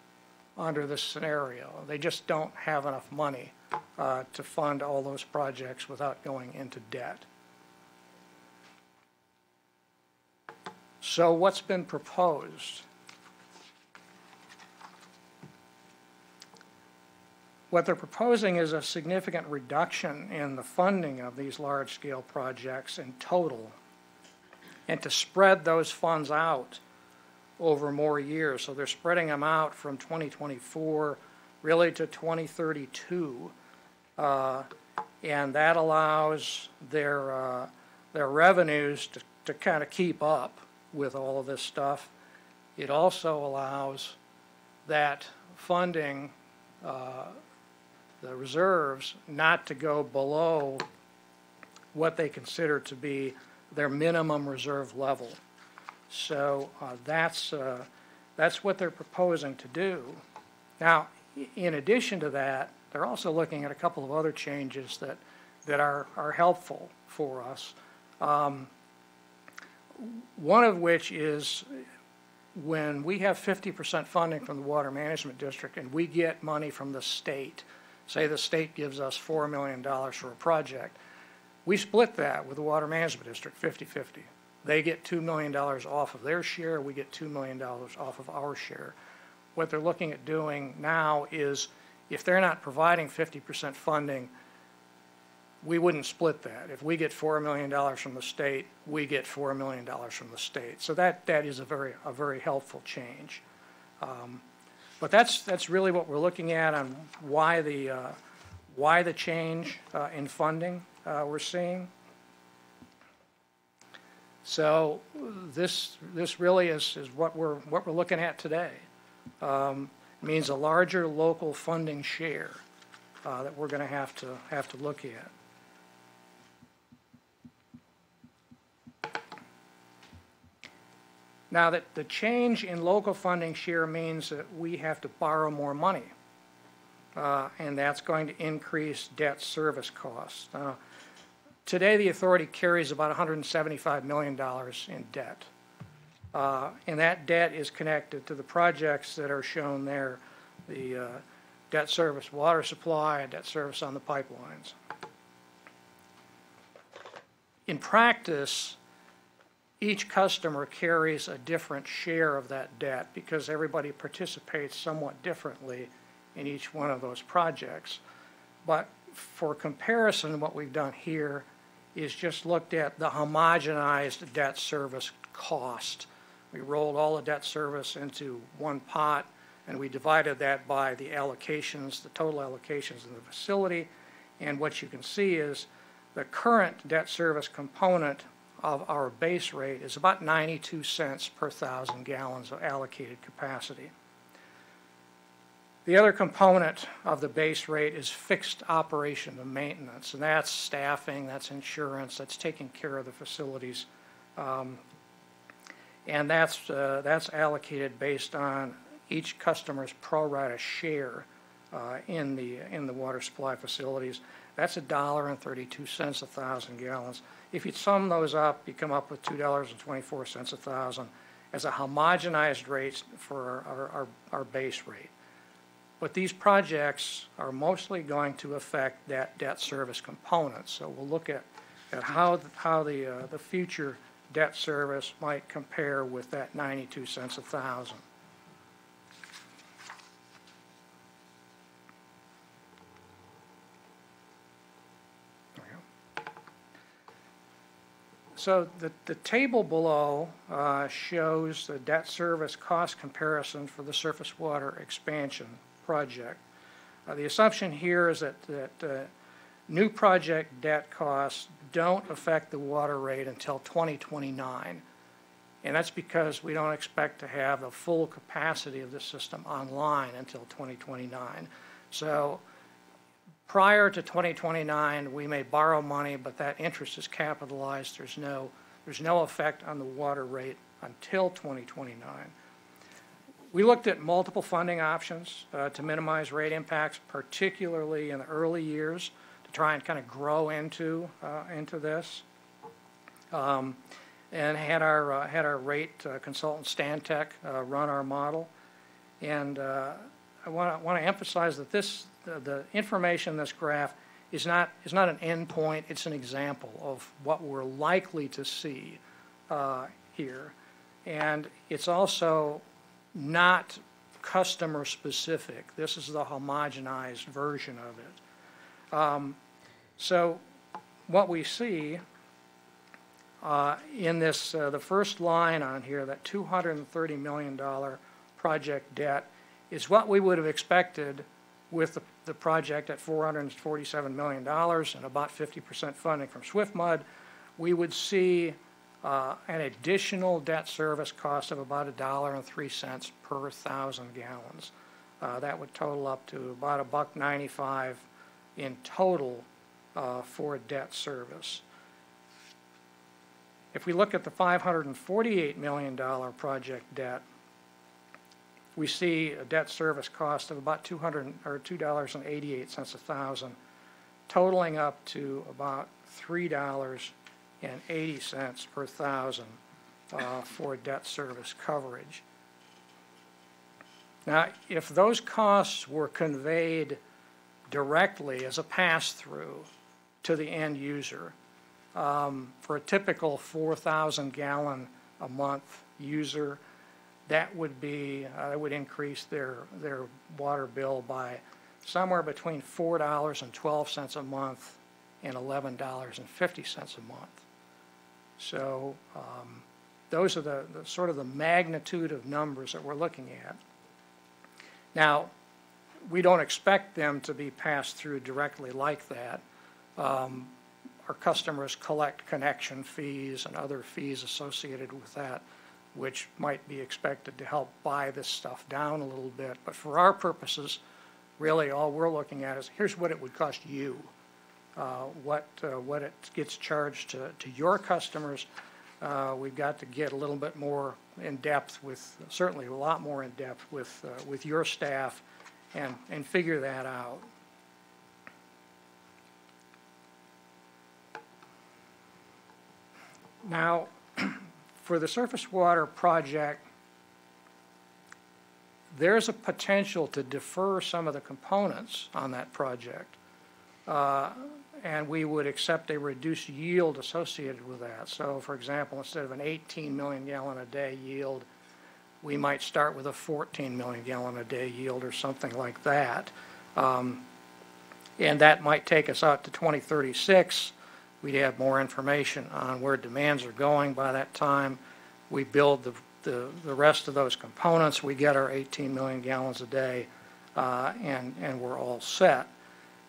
under this scenario. They just don't have enough money to fund all those projects without going into debt. So what's been proposed? What they're proposing is a significant reduction in the funding of these large-scale projects in total, and to spread those funds out over more years. So they're spreading them out from 2024 really to 2032, and that allows their revenues to kind of keep up with all of this stuff. It also allows that funding, the reserves, not to go below what they consider to be their minimum reserve level. So that's what they're proposing to do. Now, in addition to that, they're also looking at a couple of other changes that are helpful for us. One of which is when we have 50% funding from the Water Management District and we get money from the state, say the state gives us $4 million for a project, we split that with the Water Management District 50-50. They get $2 million off of their share, we get $2 million off of our share. What they're looking at doing now is, if they're not providing 50% funding, we wouldn't split that. If we get $4 million from the state, we get $4 million from the state. So that is a very helpful change. But that's really what we're looking at on why the change in funding we're seeing. So this really is what we're looking at today. It means a larger local funding share that we're going to have to look at. Now, that the change in local funding share means that we have to borrow more money, and that's going to increase debt service costs. Today, the authority carries about $175 million in debt, and that debt is connected to the projects that are shown there, the debt service water supply and debt service on the pipelines. In practice, each customer carries a different share of that debt because everybody participates somewhat differently in each one of those projects. But for comparison, what we've done here is just looked at the homogenized debt service cost. We rolled all the debt service into one pot, and we divided that by the allocations, the total allocations in the facility. And what you can see is the current debt service component of our base rate is about 92 cents per 1,000 gallons of allocated capacity. The other component of the base rate is fixed operation and maintenance, and that's staffing, that's insurance, that's taking care of the facilities, and that's allocated based on each customer's pro rata share in the water supply facilities. That's $1.32 a 1,000 gallons. If you sum those up, you come up with $2.24 a 1,000 as a homogenized rate for our base rate. But these projects are mostly going to affect that debt service component. So we'll look at how the future debt service might compare with that 92 cents a 1,000. So the table below shows the debt service cost comparison for the surface water expansion project. The assumption here is that new project debt costs don't affect the water rate until 2029. And that's because we don't expect to have the full capacity of the system online until 2029. So prior to 2029, we may borrow money, but that interest is capitalized. There's no effect on the water rate until 2029. We looked at multiple funding options to minimize rate impacts, particularly in the early years, to try and kind of grow into this. And had our rate consultant Stantec run our model. And I want to emphasize that the information in this graph is not an endpoint, it's an example of what we're likely to see here. And it's also not customer specific. This is the homogenized version of it. So what we see in this, the first line on here, that $230 million project debt, is what we would have expected with the project at $447 million and about 50% funding from SwiftMud. We would see an additional debt service cost of about $1.03 per 1,000 gallons. That would total up to about $1.95 in total for debt service. If we look at the $548 million project debt, we see a debt service cost of about $2.88 a 1,000, totaling up to about $3.80 per 1,000 for debt service coverage. Now, if those costs were conveyed directly as a pass-through to the end user, for a typical 4,000 gallon a month user, that would increase their water bill by somewhere between $4.12 a month and $11.50 a month. So those are the sort of the magnitude of numbers that we're looking at. Now, we don't expect them to be passed through directly like that. Our customers collect connection fees and other fees associated with that, which might be expected to help buy this stuff down a little bit. But for our purposes, really all we're looking at is here's what it would cost you, what it gets charged to your customers. We've got to get a little bit more in depth with, certainly a lot more in depth with your staff and figure that out. Now, for the surface water project, there's a potential to defer some of the components on that project. and we would accept a reduced yield associated with that. So, for example, instead of an 18 million gallon a day yield, we might start with a 14 million gallon a day yield or something like that. And that might take us out to 2036. We'd have more information on where demands are going by that time. We build the rest of those components. We get our 18 million gallons a day, and we're all set.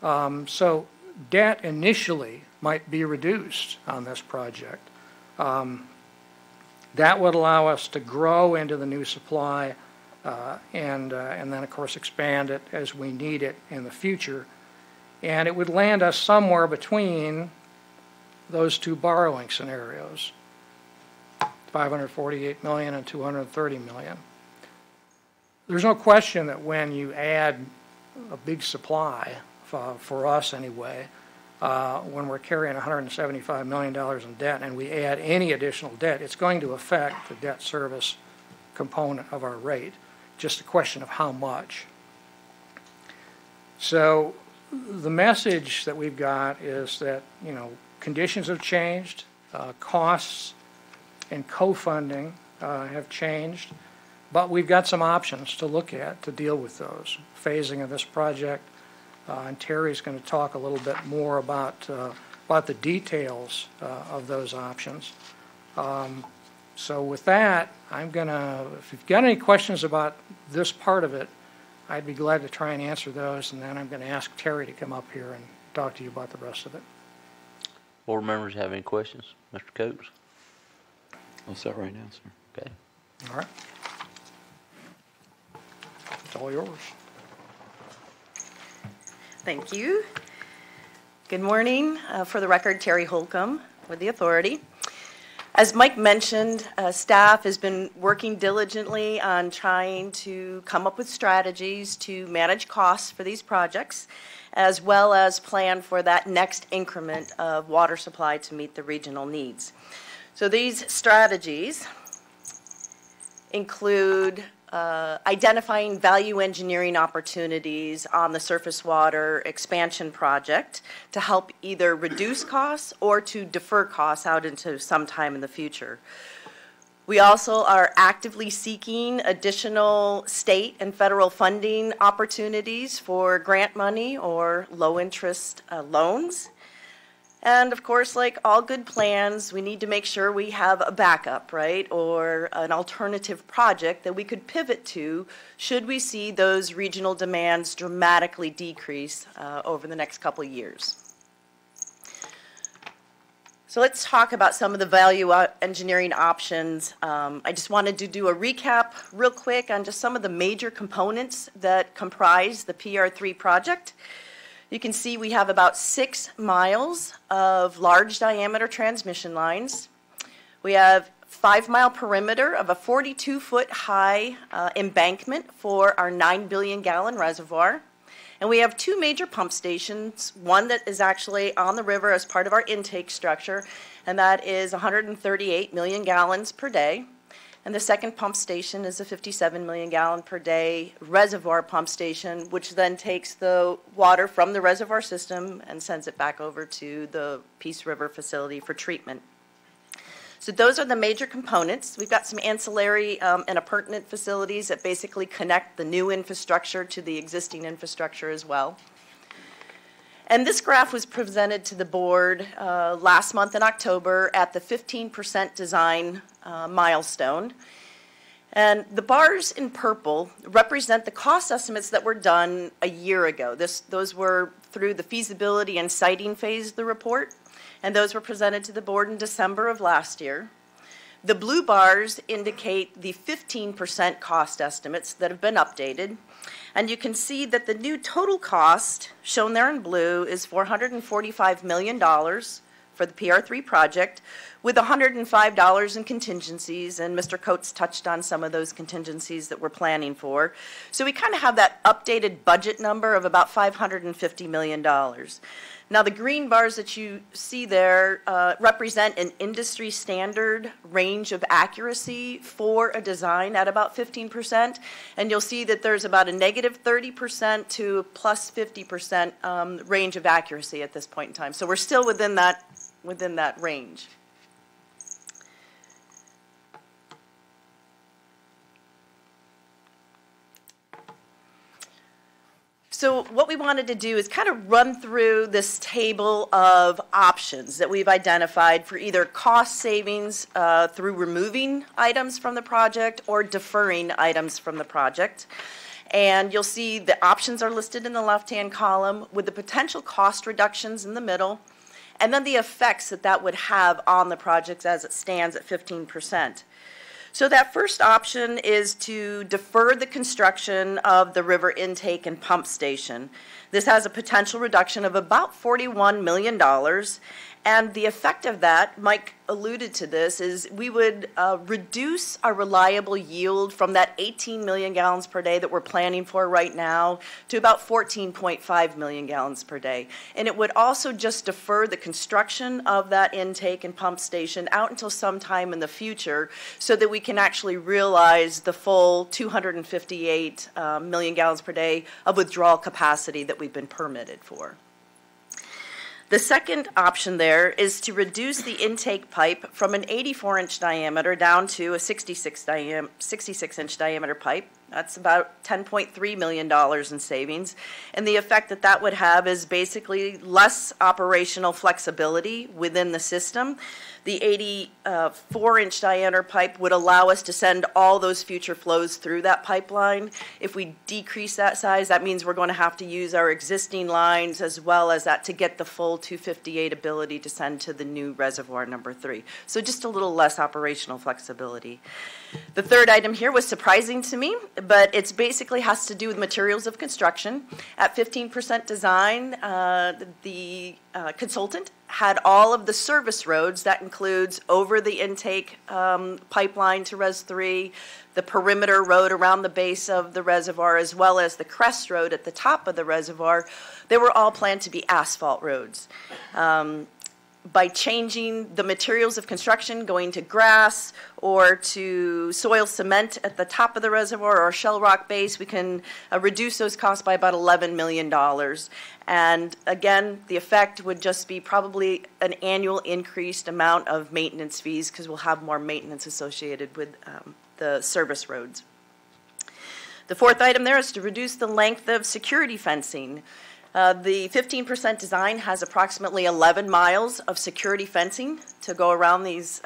So debt initially might be reduced on this project. That would allow us to grow into the new supply and then, of course, expand it as we need it in the future. And it would land us somewhere between those two borrowing scenarios, 548 million and 230 million. There's no question that when you add a big supply, for us anyway, when we're carrying $175 million in debt and we add any additional debt, it's going to affect the debt service component of our rate. Just a question of how much. So the message that we've got is that, you know, conditions have changed, costs and co-funding have changed, but we've got some options to look at to deal with those. Phasing of this project, and Terry's going to talk a little bit more about the details of those options. So with that, if you've got any questions about this part of it, I'd be glad to try and answer those, and then I'm going to ask Terry to come up here and talk to you about the rest of it. Board members have any questions? Mr. Coates? I'll set right now, sir. Okay. All right. It's all yours. Thank you. Good morning. For the record, Terry Holcomb with the authority. As Mike mentioned, staff has been working diligently on trying to come up with strategies to manage costs for these projects, as well as plan for that next increment of water supply to meet the regional needs. So these strategies include identifying value engineering opportunities on the surface water expansion project to help either reduce costs or to defer costs out into some time in the future. We also are actively seeking additional state and federal funding opportunities for grant money or low interest loans. And of course, like all good plans, we need to make sure we have a backup, right, or an alternative project that we could pivot to should we see those regional demands dramatically decrease over the next couple of years. So let's talk about some of the value engineering options. I just wanted to do a recap real quick on just some of the major components that comprise the PR3 project. You can see we have about 6 miles of large diameter transmission lines. We have 5-mile perimeter of a 42-foot high embankment for our 9 billion gallon reservoir. And we have 2 major pump stations, one that is actually on the river as part of our intake structure, and that is 138 million gallons per day. And the second pump station is a 57 million gallon per day reservoir pump station, which then takes the water from the reservoir system and sends it back over to the Peace River facility for treatment. So those are the major components. We've got some ancillary and appurtenant facilities that basically connect the new infrastructure to the existing infrastructure as well. And this graph was presented to the board last month in October at the 15% design milestone. And the bars in purple represent the cost estimates that were done a year ago. Those were through the feasibility and siting phase of the report, and those were presented to the board in December of last year. The blue bars indicate the 15% cost estimates that have been updated. And you can see that the new total cost, shown there in blue, is $445 million for the PR3 project, with $105 in contingencies, and Mr. Coates touched on some of those contingencies that we're planning for. So we kind of have that updated budget number of about $550 million. Now, the green bars that you see there represent an industry standard range of accuracy for a design at about 15%. And you'll see that there's about a negative 30% to plus 50% range of accuracy at this point in time. So we're still within that range. So what we wanted to do is kind of run through this table of options that we've identified for either cost savings through removing items from the project or deferring items from the project. And you'll see the options are listed in the left-hand column with the potential cost reductions in the middle, and then the effects that that would have on the project as it stands at 15%. So that first option is to defer the construction of the river intake and pump station. This has a potential reduction of about $41 million. And the effect of that, Mike alluded to this, is we would reduce our reliable yield from that 18 million gallons per day that we're planning for right now to about 14.5 million gallons per day. And it would also just defer the construction of that intake and pump station out until sometime in the future so that we can actually realize the full 258 million gallons per day of withdrawal capacity that we've been permitted for. The second option there is to reduce the intake pipe from an 84-inch diameter down to a 66-inch diameter pipe. That's about $10.3 million in savings. And the effect that that would have is basically less operational flexibility within the system. The 84-inch diameter pipe would allow us to send all those future flows through that pipeline. If we decrease that size, that means we're going to have to use our existing lines as well as that to get the full 258 ability to send to the new reservoir number 3. So just a little less operational flexibility. The third item here was surprising to me, but it basically has to do with materials of construction. At 15% design, the consultant had all of the service roads. That includes over the intake pipeline to Res 3, the perimeter road around the base of the reservoir, as well as the crest road at the top of the reservoir. They were all planned to be asphalt roads. By changing the materials of construction, going to grass or to soil cement at the top of the reservoir or shell rock base, we can reduce those costs by about $11 million. And again, the effect would just be probably an annual increased amount of maintenance fees because we'll have more maintenance associated with the service roads. The fourth item there is to reduce the length of security fencing. The 15% design has approximately 11 miles of security fencing to go around these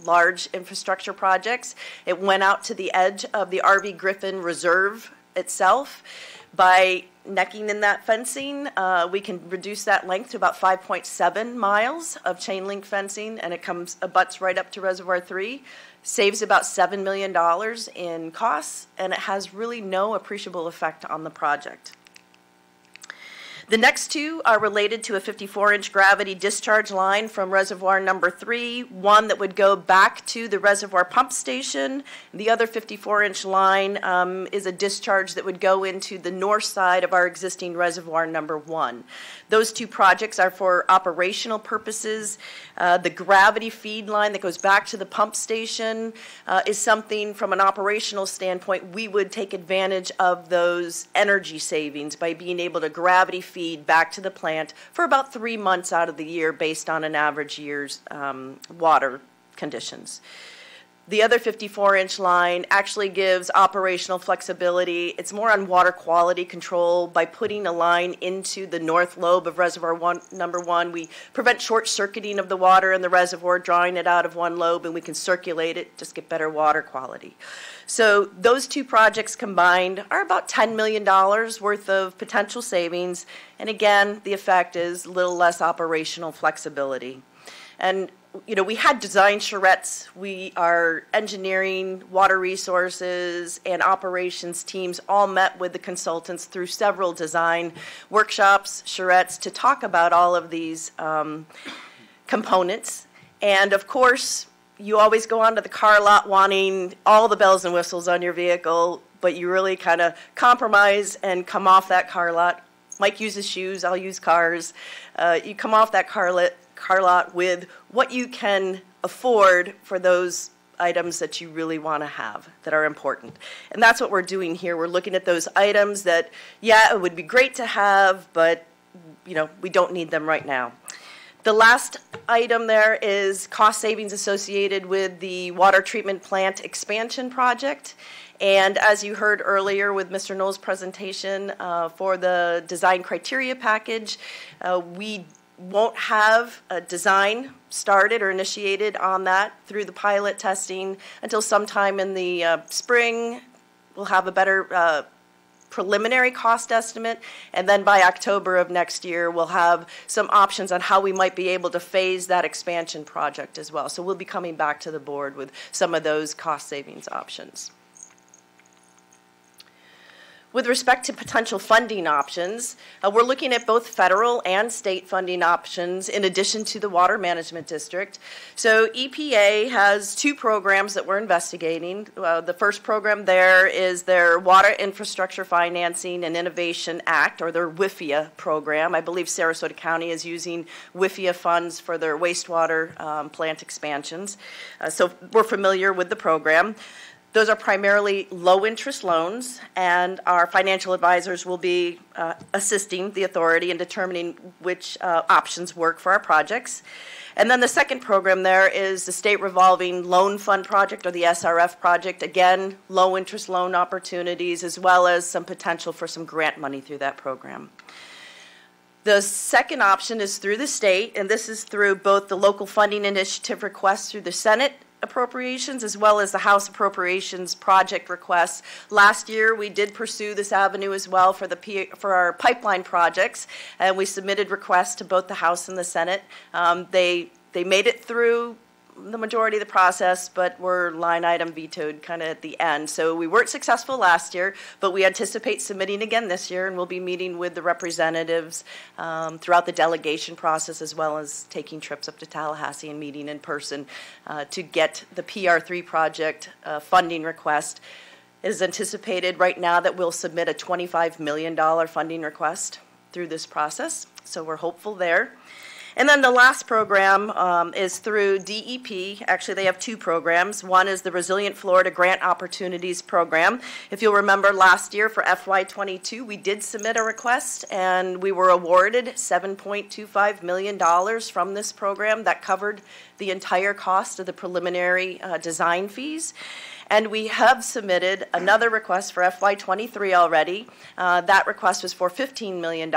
large infrastructure projects. It went out to the edge of the RV Griffin Reserve itself. By necking in that fencing, we can reduce that length to about 5.7 miles of chain link fencing, and it abuts right up to Reservoir 3. Saves about $7 million in costs, and it has really no appreciable effect on the project. The next two are related to a 54-inch gravity discharge line from reservoir number 3, one that would go back to the reservoir pump station. The other 54-inch line is a discharge that would go into the north side of our existing reservoir number 1. Those two projects are for operational purposes. The gravity feed line that goes back to the pump station is something from an operational standpoint. We would take advantage of those energy savings by being able to gravity feed back to the plant for about 3 months out of the year based on an average year's water conditions. The other 54-inch line actually gives operational flexibility. It's more on water quality control. By putting a line into the north lobe of reservoir number 1, we prevent short-circuiting of the water in the reservoir, drawing it out of one lobe, and we can circulate it, just get better water quality. So those two projects combined are about $10 million worth of potential savings. And again, the effect is a little less operational flexibility. And you know, we had design charrettes. We are engineering, water resources, and operations teams all met with the consultants through several design workshops, charrettes, to talk about all of these components. And of course, you always go onto the car lot wanting all the bells and whistles on your vehicle, but you really kind of compromise and come off that car lot Mike uses shoes, I'll use cars. You come off that car lot with what you can afford for those items that you really want to have that are important. And that's what we're doing here. We're looking at those items that, yeah, it would be great to have, but we don't need them right now. The last item there is cost savings associated with the water treatment plant expansion project. And as you heard earlier with Mr. Knoll's presentation for the design criteria package, we won't have a design started or initiated on that through the pilot testing until sometime in the spring. We'll have a better preliminary cost estimate, and then by October of next year, we'll have some options on how we might be able to phase that expansion project as well. So we'll be coming back to the board with some of those cost savings options. With respect to potential funding options, we're looking at both federal and state funding options in addition to the Water Management District. So EPA has two programs that we're investigating. The first program there is their Water Infrastructure Financing and Innovation Act, or their WIFIA program. I believe Sarasota County is using WIFIA funds for their wastewater plant expansions. So we're familiar with the program. Those are primarily low-interest loans, and our financial advisors will be assisting the authority in determining which options work for our projects. And then the second program there is the State Revolving Loan Fund Project, or the SRF project. Again, low-interest loan opportunities, as well as some potential for some grant money through that program. The second option is through the state, and this is through both the local funding initiative requests through the Senate appropriations as well as the House appropriations project requests. Last year we did pursue this avenue as well for our pipeline projects, and we submitted requests to both the House and the Senate. They made it through the majority of the process, but were line item vetoed kind of at the end. So we weren't successful last year, but we anticipate submitting again this year, and we'll be meeting with the representatives throughout the delegation process, as well as taking trips up to Tallahassee and meeting in person to get the PR3 project funding request. It is anticipated right now that we'll submit a $25 million funding request through this process, so we're hopeful there. And then the last program is through DEP. Actually, they have two programs. One is the Resilient Florida Grant Opportunities Program. If you'll remember, last year for FY22, we did submit a request, and we were awarded $7.25 million from this program that covered the entire cost of the preliminary design fees. And we have submitted another request for FY23 already. That request was for $15 million.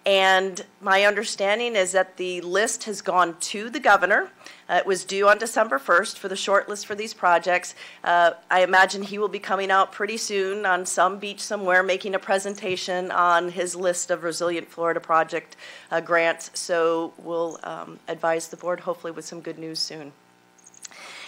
And my understanding is that the list has gone to the governor. It was due on December 1st for the short list for these projects. I imagine he will be coming out pretty soon on some beach somewhere making a presentation on his list of Resilient Florida project grants. So we'll advise the board hopefully with some good news soon.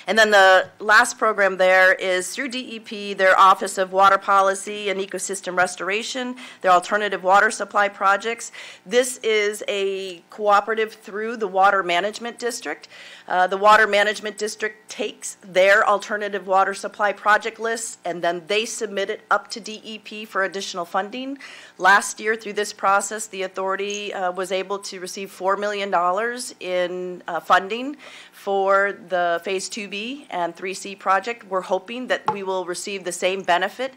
And then the last program there is through DEP, their Office of Water Policy and Ecosystem Restoration, their alternative water supply projects. This is a cooperative through the Water Management District. The Water Management District takes their alternative water supply project lists, and then they submit it up to DEP for additional funding. Last year, through this process, the authority was able to receive $4 million in funding for the Phase 2B and 3C project. We're hoping that we will receive the same benefit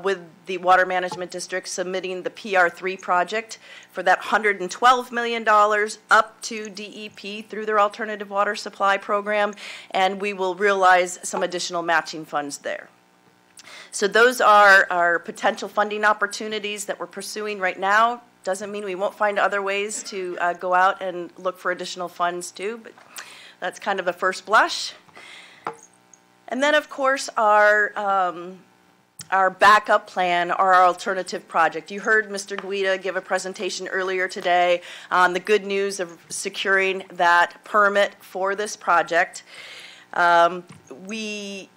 with the Water Management District submitting the PR3 project for that $112 million up to DEP through their alternative water supply program, and we will realize some additional matching funds there. So those are our potential funding opportunities that we're pursuing right now. Doesn't mean we won't find other ways to go out and look for additional funds too, but that's kind of a first blush. And then, of course, our backup plan, or our alternative project. You heard Mr. Guida give a presentation earlier today on the good news of securing that permit for this project. We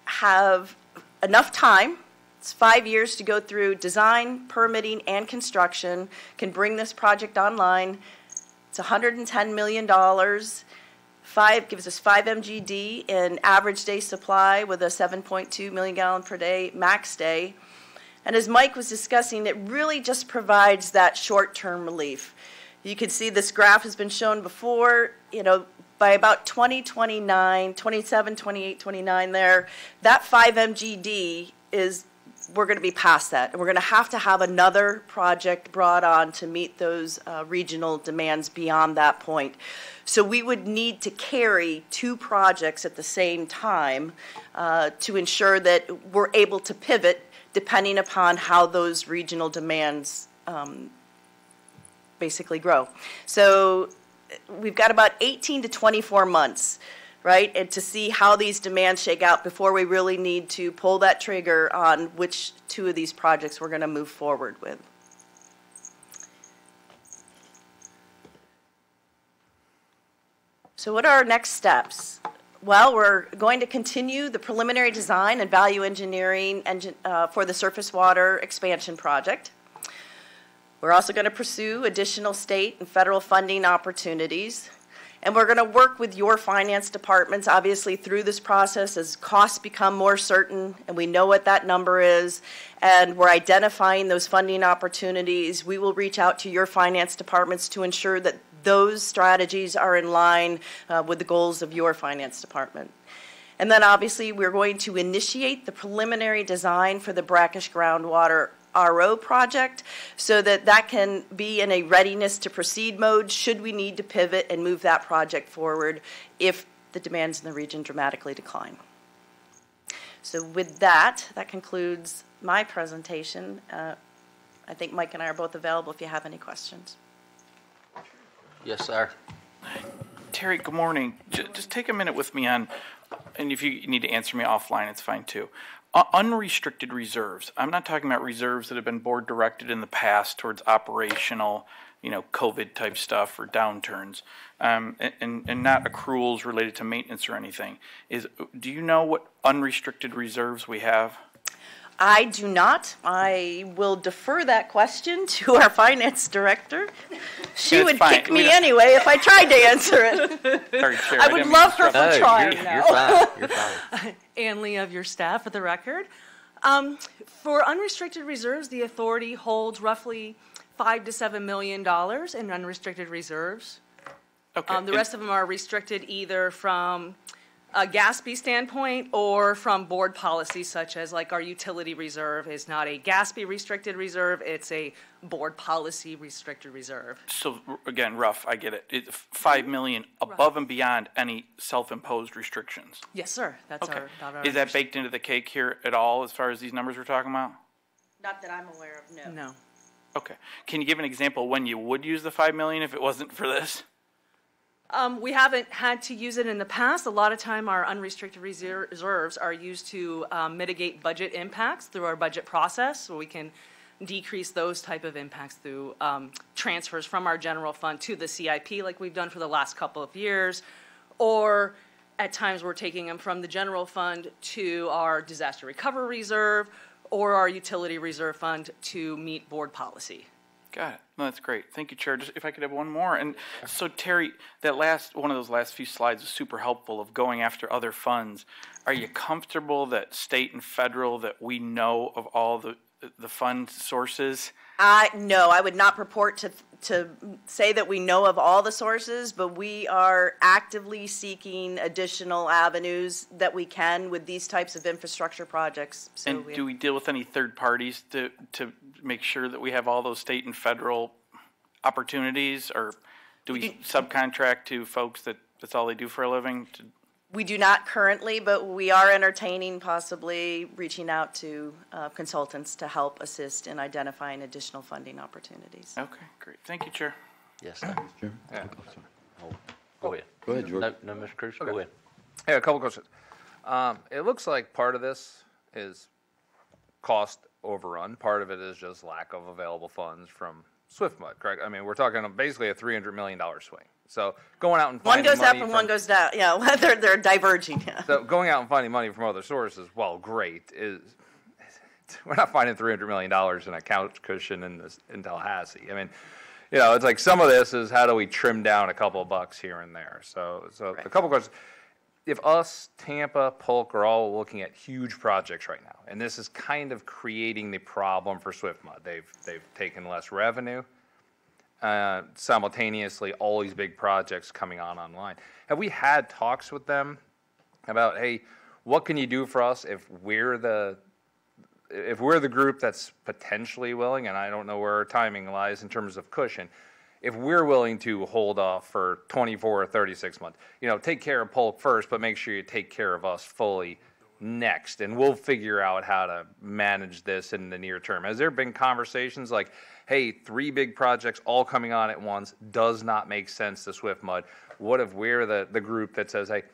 have enough time. It's 5 years to go through design, permitting, and construction, can bring this project online. It's $110 million. Gives us 5 MGD in average day supply with a 7.2 million gallon per day max day. And as Mike was discussing, it really just provides that short-term relief. You can see this graph has been shown before, by about 2029, 27, 28, 29 there, that 5 MGD we're going to be past that. And we're going to have another project brought on to meet those regional demands beyond that point. So we would need to carry 2 projects at the same time to ensure that we're able to pivot depending upon how those regional demands basically grow. So we've got about 18 to 24 months, right, and to see how these demands shake out before we really need to pull that trigger on which 2 of these projects we're going to move forward with. So what are our next steps? Well, we're going to continue the preliminary design and value engineering for the surface water expansion project. We're also going to pursue additional state and federal funding opportunities. And we're going to work with your finance departments, obviously, through this process as costs become more certain and we know what that number is. And we're identifying those funding opportunities. We will reach out to your finance departments to ensure that those strategies are in line with the goals of your finance department. And then, obviously, we're going to initiate the preliminary design for the brackish groundwater RO project so that can be in a readiness to proceed mode should we need to pivot and move that project forward if the demands in the region dramatically decline. So with that concludes my presentation. I think Mike and I are both available if you have any questions. Yes, sir. Terry, good morning. Just take a minute with me on, and if you need to answer me offline, it's fine too. Unrestricted reserves. I'm not talking about reserves that have been board directed in the past towards operational, COVID type stuff or downturns, and not accruals related to maintenance or anything. Do you know what unrestricted reserves we have? I do not. I will defer that question to our finance director. She would kick me anyway if I tried to answer it. Sorry, Chair, I would love her for trying. You're fine. You're fine. Ann Lee of your staff, for the record. For unrestricted reserves, the authority holds roughly $5 to $7 million in unrestricted reserves. Okay. The rest of them are restricted either from a GASB standpoint or from board policy, such as like our utility reserve is not a GASB restricted reserve, it's a board policy restricted reserve. So again, rough, I get it. It's $5 million above and beyond any self-imposed restrictions. Yes, sir. That's okay. our Is that baked into the cake here at all as far as these numbers we're talking about? Not that I'm aware of, no. No. Okay. Can you give an example when you would use the $5 million if it wasn't for this? We haven't had to use it in the past. A lot of time our unrestricted reserves are used to mitigate budget impacts through our budget process, so we can decrease those type of impacts through transfers from our general fund to the CIP like we've done for the last couple of years, or at times we're taking them from the general fund to our disaster recovery reserve or our utility reserve fund to meet board policy. Got it. No, that's great. Thank you, Chair. Just if I could have one more. And so, Terry, that one of those last few slides is super helpful of going after other funds. Are you comfortable that state and federal, that we know of all the fund sources? No, I would not purport to say that we know of all the sources, but we are actively seeking additional avenues that we can with these types of infrastructure projects. So and do we deal with any third parties to make sure that we have all those state and federal opportunities, or do we subcontract to folks that's all they do for a living? We do not currently, but we are entertaining possibly reaching out to consultants to help assist in identifying additional funding opportunities. Okay, great. Thank you, Chair. Yes, sir. Chair? Yeah. Go ahead. Go ahead, George. No, Mr. Cruz, go ahead. Yeah, a couple questions. It looks like part of this is cost overrun. Part of it is just lack of available funds from SwiftMud, correct? I mean, we're talking basically a $300 million swing. So going out and finding one goes up money and one goes down. Yeah, they're diverging. Yeah. So going out and finding money from other sources, while great, we're not finding $300 million in a couch cushion in Tallahassee. I mean, it's like some of this is how do we trim down a couple of bucks here and there. So right. A couple questions. if us, Tampa, Polk are all looking at huge projects right now, and this is kind of creating the problem for SwiftMud. They've taken less revenue. Simultaneously, all these big projects coming online. Have we had talks with them about, hey, what can you do for us if we're the group that's potentially willing, and I don't know where our timing lies in terms of cushion, if we're willing to hold off for 24 or 36 months, take care of Polk first, but make sure you take care of us fully next, and we'll figure out how to manage this in the near term. Has there been conversations like, hey, 3 big projects all coming on at once does not make sense to SwiftMud? What if we're the group that says, hey,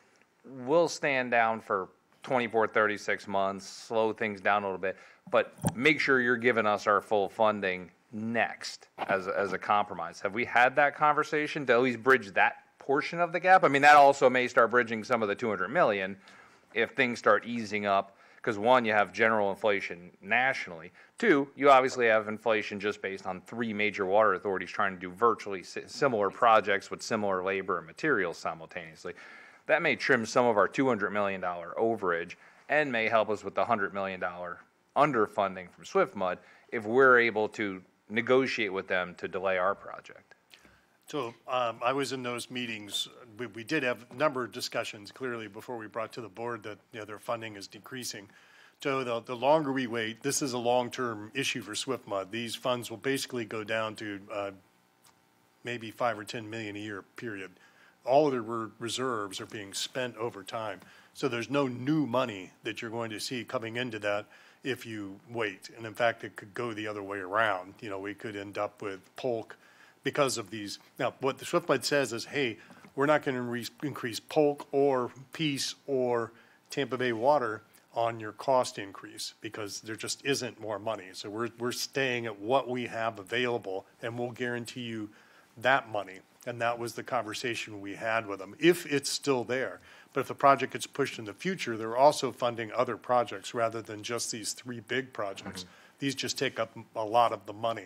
we'll stand down for 24, 36 months, slow things down a little bit, but make sure you're giving us our full funding next as a compromise? Have we had that conversation to at least bridge that portion of the gap? I mean, that also may start bridging some of the $200 million if things start easing up, because 1, you have general inflation nationally. 2, you obviously have inflation just based on 3 major water authorities trying to do virtually similar projects with similar labor and materials simultaneously. That may trim some of our $200 million overage and may help us with the $100 million underfunding from SwiftMud if we're able to negotiate with them to delay our project. So I was in those meetings. We did have a number of discussions clearly before we brought to the board that their funding is decreasing. So the longer we wait, this is a long-term issue for SwiftMud. These funds will basically go down to maybe 5 or 10 million a year, period. All of their reserves are being spent over time. So there's no new money that you're going to see coming into that if you wait. And in fact, it could go the other way around. We could end up with Polk because of these. Now, what the SwiftMud says is, hey, we're not going to increase Polk or Peace or Tampa Bay Water on your cost increase because there just isn't more money. So we're staying at what we have available, and we'll guarantee you that money. And that was the conversation we had with them, if it's still there. But if the project gets pushed in the future, they're also funding other projects rather than just these 3 big projects. These just take up a lot of the money.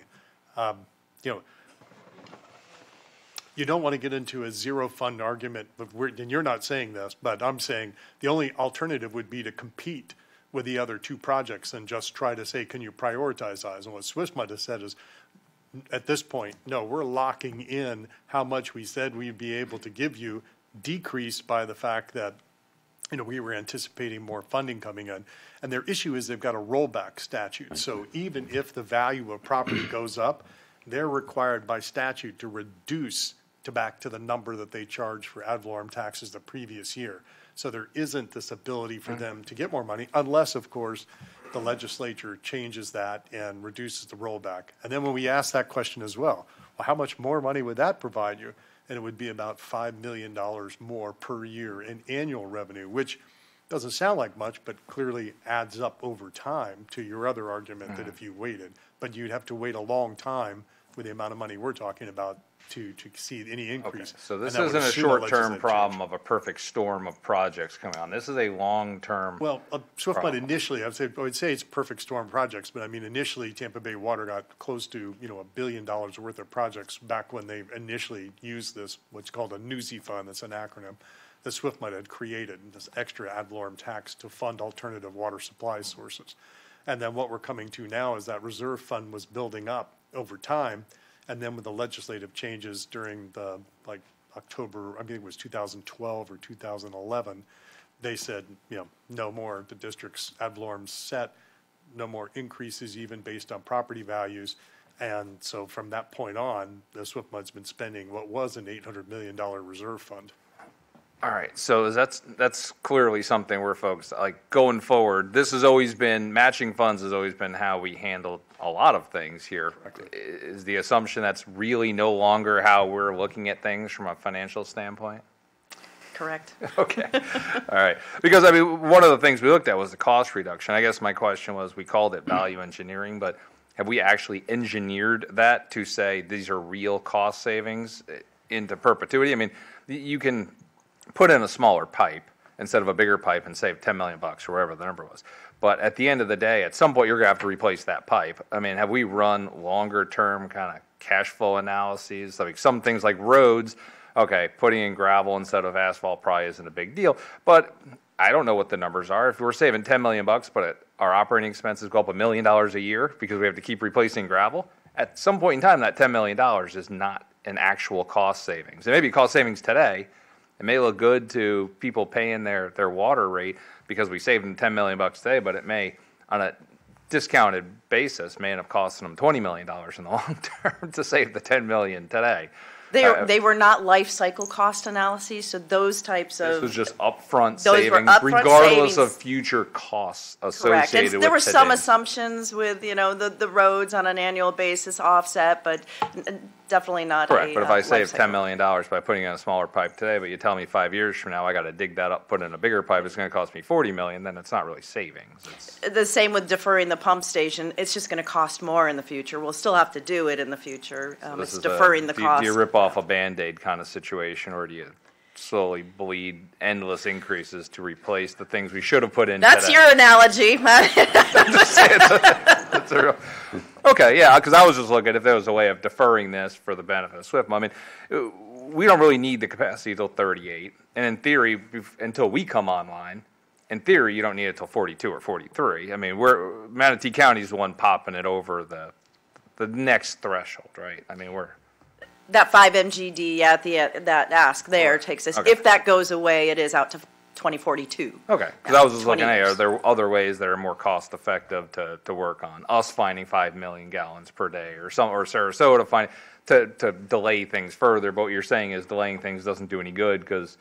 You don't want to get into a zero fund argument, and you're not saying this, but I'm saying the only alternative would be to compete with the other 2 projects and just try to say, can you prioritize those? And what SwiftMud has said is, at this point, no, we're locking in how much we said we'd be able to give you, decreased by the fact that we were anticipating more funding coming in. And their issue is they've got a rollback statute. So even if the value of property goes up, they're required by statute to reduce back to the number that they charged for ad valorem taxes the previous year. So there isn't this ability for them to get more money unless, of course, the legislature changes that and reduces the rollback. And then when we ask that question as well, how much more money would that provide you? And it would be about $5 million more per year in annual revenue, which doesn't sound like much, but clearly adds up over time to your other argument that if you waited. But you'd have to wait a long time with the amount of money we're talking about to see any increase. Okay. So this isn't a short-term problem of a perfect storm of projects coming on. This is a long-term. Well, SwiftMud initially, I would say it's perfect storm projects, but I mean initially Tampa Bay Water got close to $1 billion worth of projects back when they initially used this what's called a NUSI fund. That's an acronym that SwiftMud had created, this extra ad valorem tax to fund alternative water supply sources. And then what we're coming to now is that reserve fund was building up over time. And then with the legislative changes during the October, I think it was 2012 or 2011, they said, no more. The district's ad valorem set, no more increases even based on property values. And so from that point on, the SwiftMud's been spending what was an $800 million reserve fund. All right, so that's clearly something we're focused on. Going forward, this has always been, matching funds has always been how we handled a lot of things here. Is the assumption that's really no longer how we're looking at things from a financial standpoint? Correct. Okay, all right. Because, one of the things we looked at was the cost reduction. I guess my question was, we called it value engineering, but have we actually engineered that to say these are real cost savings into perpetuity? You can put in a smaller pipe instead of a bigger pipe and save $10 million or whatever the number was. But at the end of the day, at some point, you're going to have to replace that pipe. Have we run longer term kind of cash flow analyses? Some things like roads okay, putting in gravel instead of asphalt probably isn't a big deal. But I don't know what the numbers are. If we're saving $10 million, but our operating expenses go up $1 million a year because we have to keep replacing gravel, at some point in time, that $10 million is not an actual cost savings. It may be cost savings today. It may look good to people paying their water rate because we saved them $10 million today, but it may, on a discounted basis, may end up costing them $20 million in the long term to save the $10 million today. They were not life cycle cost analyses, so those types of. This was just upfront those were savings, upfront regardless savings. of future costs Correct. associated And with there were some today's. assumptions with, the roads on an annual basis offset, but definitely not Correct, but if I life save cycle. $10 million by putting in a smaller pipe today, but you tell me 5 years from now I got to dig that up, put in a bigger pipe, it's going to cost me $40 million, then it's not really savings. It's, The same with deferring the pump station. It's just going to cost more in the future. We'll still have to do it in the future. this It's is deferring the cost. Do you rip off a Band-Aid kind of situation, or do you slowly bleed endless increases to replace the things we should have put in That's today? your analogy. I'm just saying, that's a real, okay, yeah, because I was just looking if there was a way of deferring this for the benefit of Swift. I mean, we don't really need the capacity till 38, and in theory, until we come online, in theory, you don't need it till 42 or 43. I mean, Manatee County is the one popping it over the next threshold, right? I mean, That 5 MGD at that ask there takes us. Okay. If that goes away, it is out to 2042. okay, because I was just 20 looking, hey, years. are there other ways that are more cost effective to work on? Us finding 5 million gallons per day, or Sarasota finding to delay things further. But what you're saying is delaying things doesn't do any good because.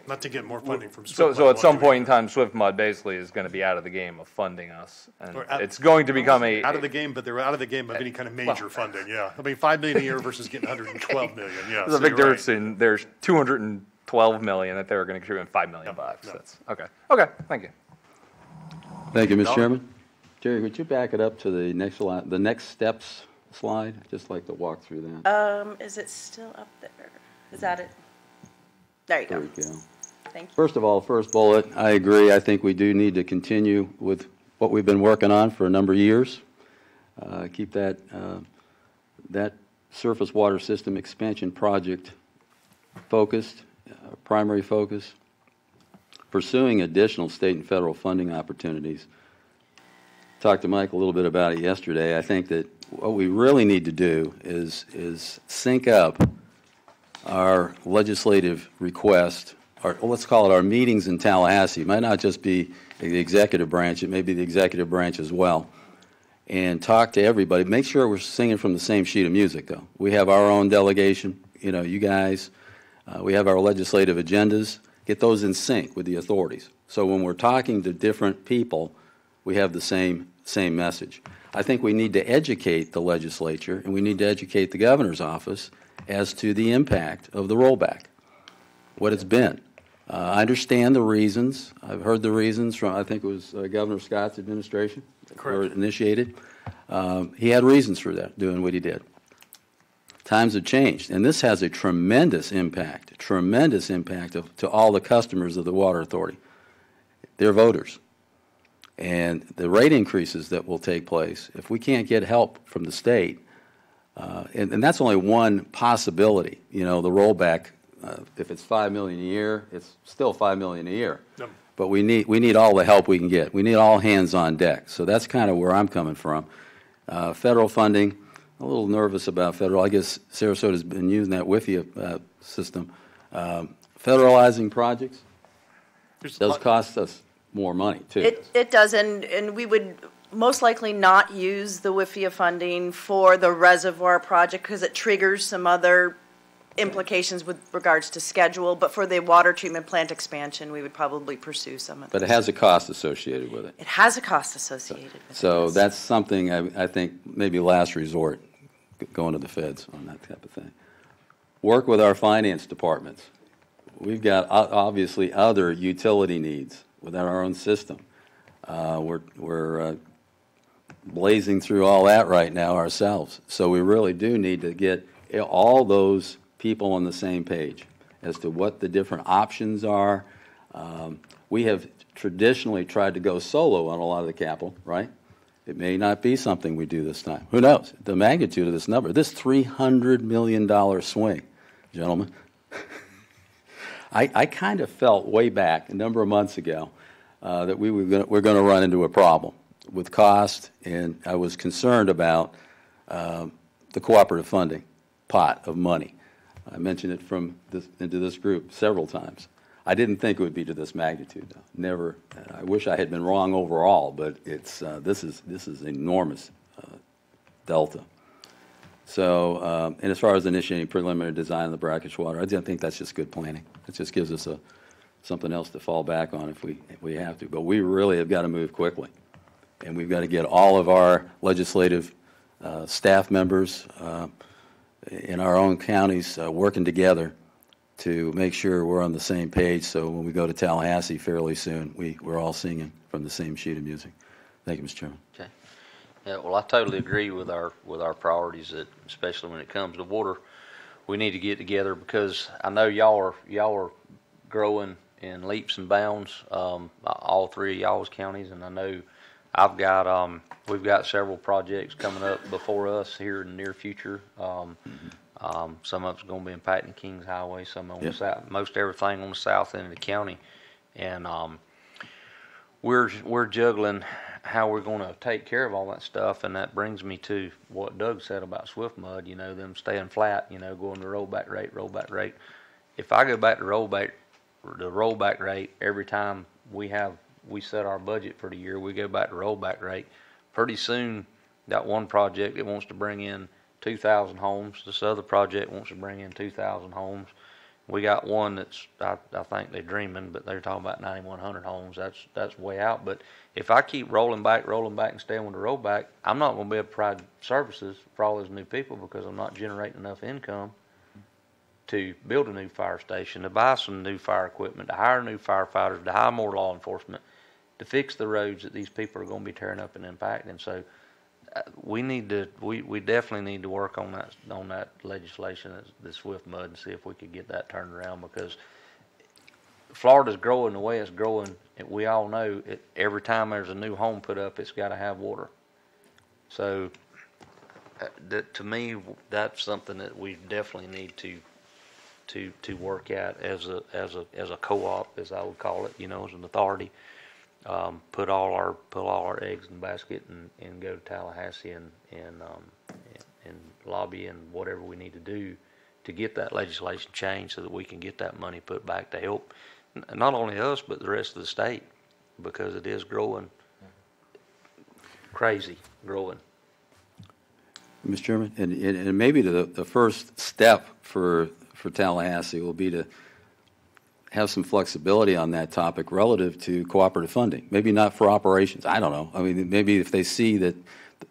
Not to get more funding from So Swift. at some point in time, Swift Mud basically is going to be out of the game of funding us, and Or out- it's going to become Out of the game, but they're out of the game of any kind of major funding, yeah. I mean, $5 million a year versus getting $112 million, yeah. There's a so big you're difference right. in there's $212 million that they were going to contribute and $5 million bucks. no. That's okay. Thank you. Thank you, Mr. Chairman. Jerry, would you back it up to the next steps slide? I'd just like to walk through that. Is it still up there? Is that it? There you There go. we go. Thank you. First of all, first bullet, I agree. I think we do need to continue with what we've been working on for a number of years. Keep that surface water system expansion project focused, primary focus. Pursuing additional state and federal funding opportunities. Talked to Mike a little bit about it yesterday. I think that what we really need to do is sync up our legislative request, or let's call it our meetings in Tallahassee. It might not just be the executive branch, it may be the executive branch as well. And talk to everybody. Make sure we're singing from the same sheet of music, though. We have our own delegation, you guys. We have our legislative agendas. Get those in sync with the authorities. So when we're talking to different people, we have the same message. I think we need to educate the legislature, and we need to educate the governor's office as to the impact of the rollback, what it's been. I understand the reasons. I've heard the reasons from, I think it was Governor Scott's administration, or initiated. He had reasons for that, doing what he did. Times have changed, and this has a tremendous impact to all the customers of the Water Authority. They're voters. And the rate increases that will take place, if we can't get help from the state, and that's only one possibility, the rollback, if it's $5 million a year, it's still $5 million a year. Yep. But we need all the help we can get. We need all hands on deck. So that's kind of where I'm coming from. Federal funding, a little nervous about federal. I guess Sarasota's been using that WIFIA system. Federalizing projects does cost us more money, too. It does, and we would most likely not use the WIFIA funding for the reservoir project because it triggers some other implications with regards to schedule, but for the water treatment plant expansion, we would probably pursue some of But those. it has a cost associated with it. It has a cost associated with it. So yes. that's something I think maybe last resort, going to the feds on that type of thing. Work with our finance departments. We've got obviously other utility needs within our own system. We're blazing through all that right now ourselves. So we really do need to get all those people on the same page as to what the different options are. We have traditionally tried to go solo on a lot of the capital, right? It may not be something we do this time. Who knows? The magnitude of this number, this $300 million swing, gentlemen, I kind of felt way back a number of months ago that we're going to run into a problem with cost, and I was concerned about the cooperative funding pot of money. I mentioned it into this group several times. I didn't think it would be to this magnitude, though. Never. I wish I had been wrong overall, but it's this is enormous delta. So, and as far as initiating preliminary design of the brackish water, I think that's just good planning. It just gives us something else to fall back on if we have to. But we really have got to move quickly, and we've got to get all of our legislative staff members in our own counties working together to make sure we're on the same page. So when we go to Tallahassee fairly soon, we're all singing from the same sheet of music. Thank you, Mr. Chairman. Okay. Yeah, well, I totally agree with our priorities, that especially when it comes to water, we need to get together, because I know y'all are growing in leaps and bounds, all three of y'all's counties, and I know we've got several projects coming up before us here in the near future. Some of it's going to be impacting Kings Highway, some on the south, most everything on the south end of the county, and we're juggling how we're going to take care of all that stuff. And that brings me to what Doug said about Swift Mud, them staying flat, going to rollback rate. If I go back to rollback rate every time we set our budget for the year, we go back to rollback rate, pretty soon that one project that wants to bring in 2,000 homes, this other project wants to bring in 2,000 homes. We got one that's, I think they're dreaming, but they're talking about 9,100 homes. That's way out. But if I keep rolling back and staying with the rollback, I'm not going to be able to provide services for all those new people, because I'm not generating enough income to build a new fire station, to buy some new fire equipment, to hire new firefighters, to hire more law enforcement, to fix the roads that these people are going to be tearing up and impacting. So we definitely need to work on that legislation, the Swift Mud, and see if we could get that turned around, because Florida's growing the way it's growing. We all know every time there's a new home put up, it's got to have water. So to me, that's something that we definitely need to work at as a co-op, as I would call it, as an authority. Put all our eggs in the basket and go to Tallahassee and lobby and whatever we need to do to get that legislation changed, so that we can get that money put back to help not only us but the rest of the state, because it is growing, crazy growing. Mr. Chairman, and maybe the first step for Tallahassee will be to have some flexibility on that topic relative to cooperative funding. Maybe not for operations. I don't know. I mean, maybe if they see that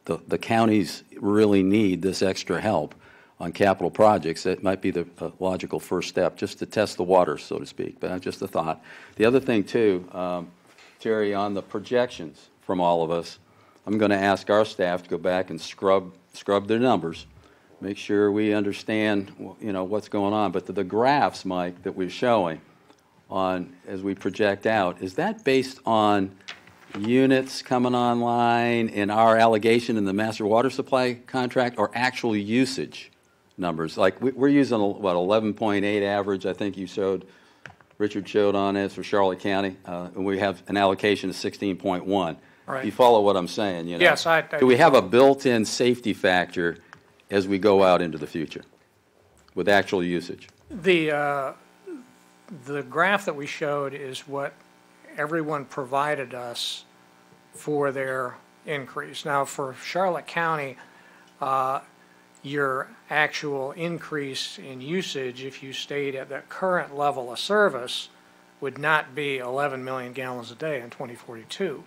the counties really need this extra help on capital projects, that might be the logical first step, just to test the waters, so to speak. But that's just a thought. The other thing, too, Terry, on the projections from all of us, I'm going to ask our staff to go back and scrub their numbers, make sure we understand, what's going on. But the graphs, Mike, that we're showing on as we project out, is that based on units coming online and our allegation in the master water supply contract, or actual usage numbers? Like we're using 11.8 average, I think Richard showed on it for Charlotte County, and we have an allocation of 16.1. Right. You follow what I'm saying? Yes, I do we have a built-in safety factor as we go out into the future with actual usage? The graph that we showed is what everyone provided us for their increase. Now, for Charlotte County, your actual increase in usage, if you stayed at that current level of service, would not be 11 million gallons a day in 2042.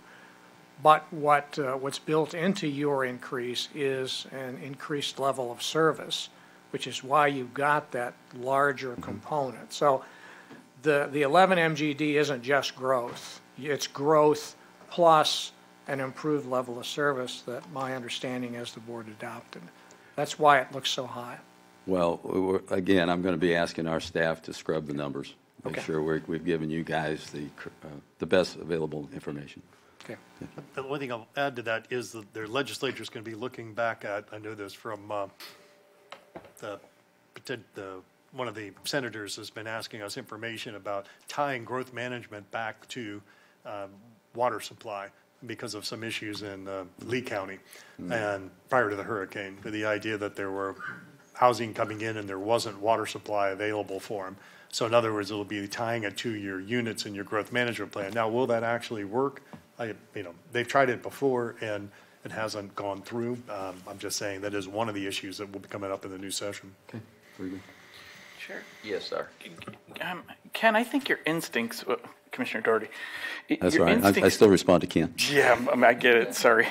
But what's built into your increase is an increased level of service, which is why you got that larger component. So the 11 MGD isn't just growth. It's growth plus an improved level of service that my understanding is the board adopted. That's why it looks so high. Well, again, I'm going to be asking our staff to scrub the numbers, make Okay. sure we've given you guys the best available information. Okay. The only thing I'll add to that is that their legislature is going to be looking back at, I know this from the one of the senators has been asking us information about tying growth management back to water supply because of some issues in Lee County and prior to the hurricane, the idea that there were housing coming in and there wasn't water supply available for them. So in other words, it'll be tying it to your units in your growth management plan. Now, will that actually work? They've tried it before and it hasn't gone through. I'm just saying that is one of the issues that will be coming up in the new session. Okay, very good. Sure. Yes, sir. Ken, I think your instincts, Commissioner Doherty. That's your right. I still respond to Ken. Yeah, I get it. Sorry.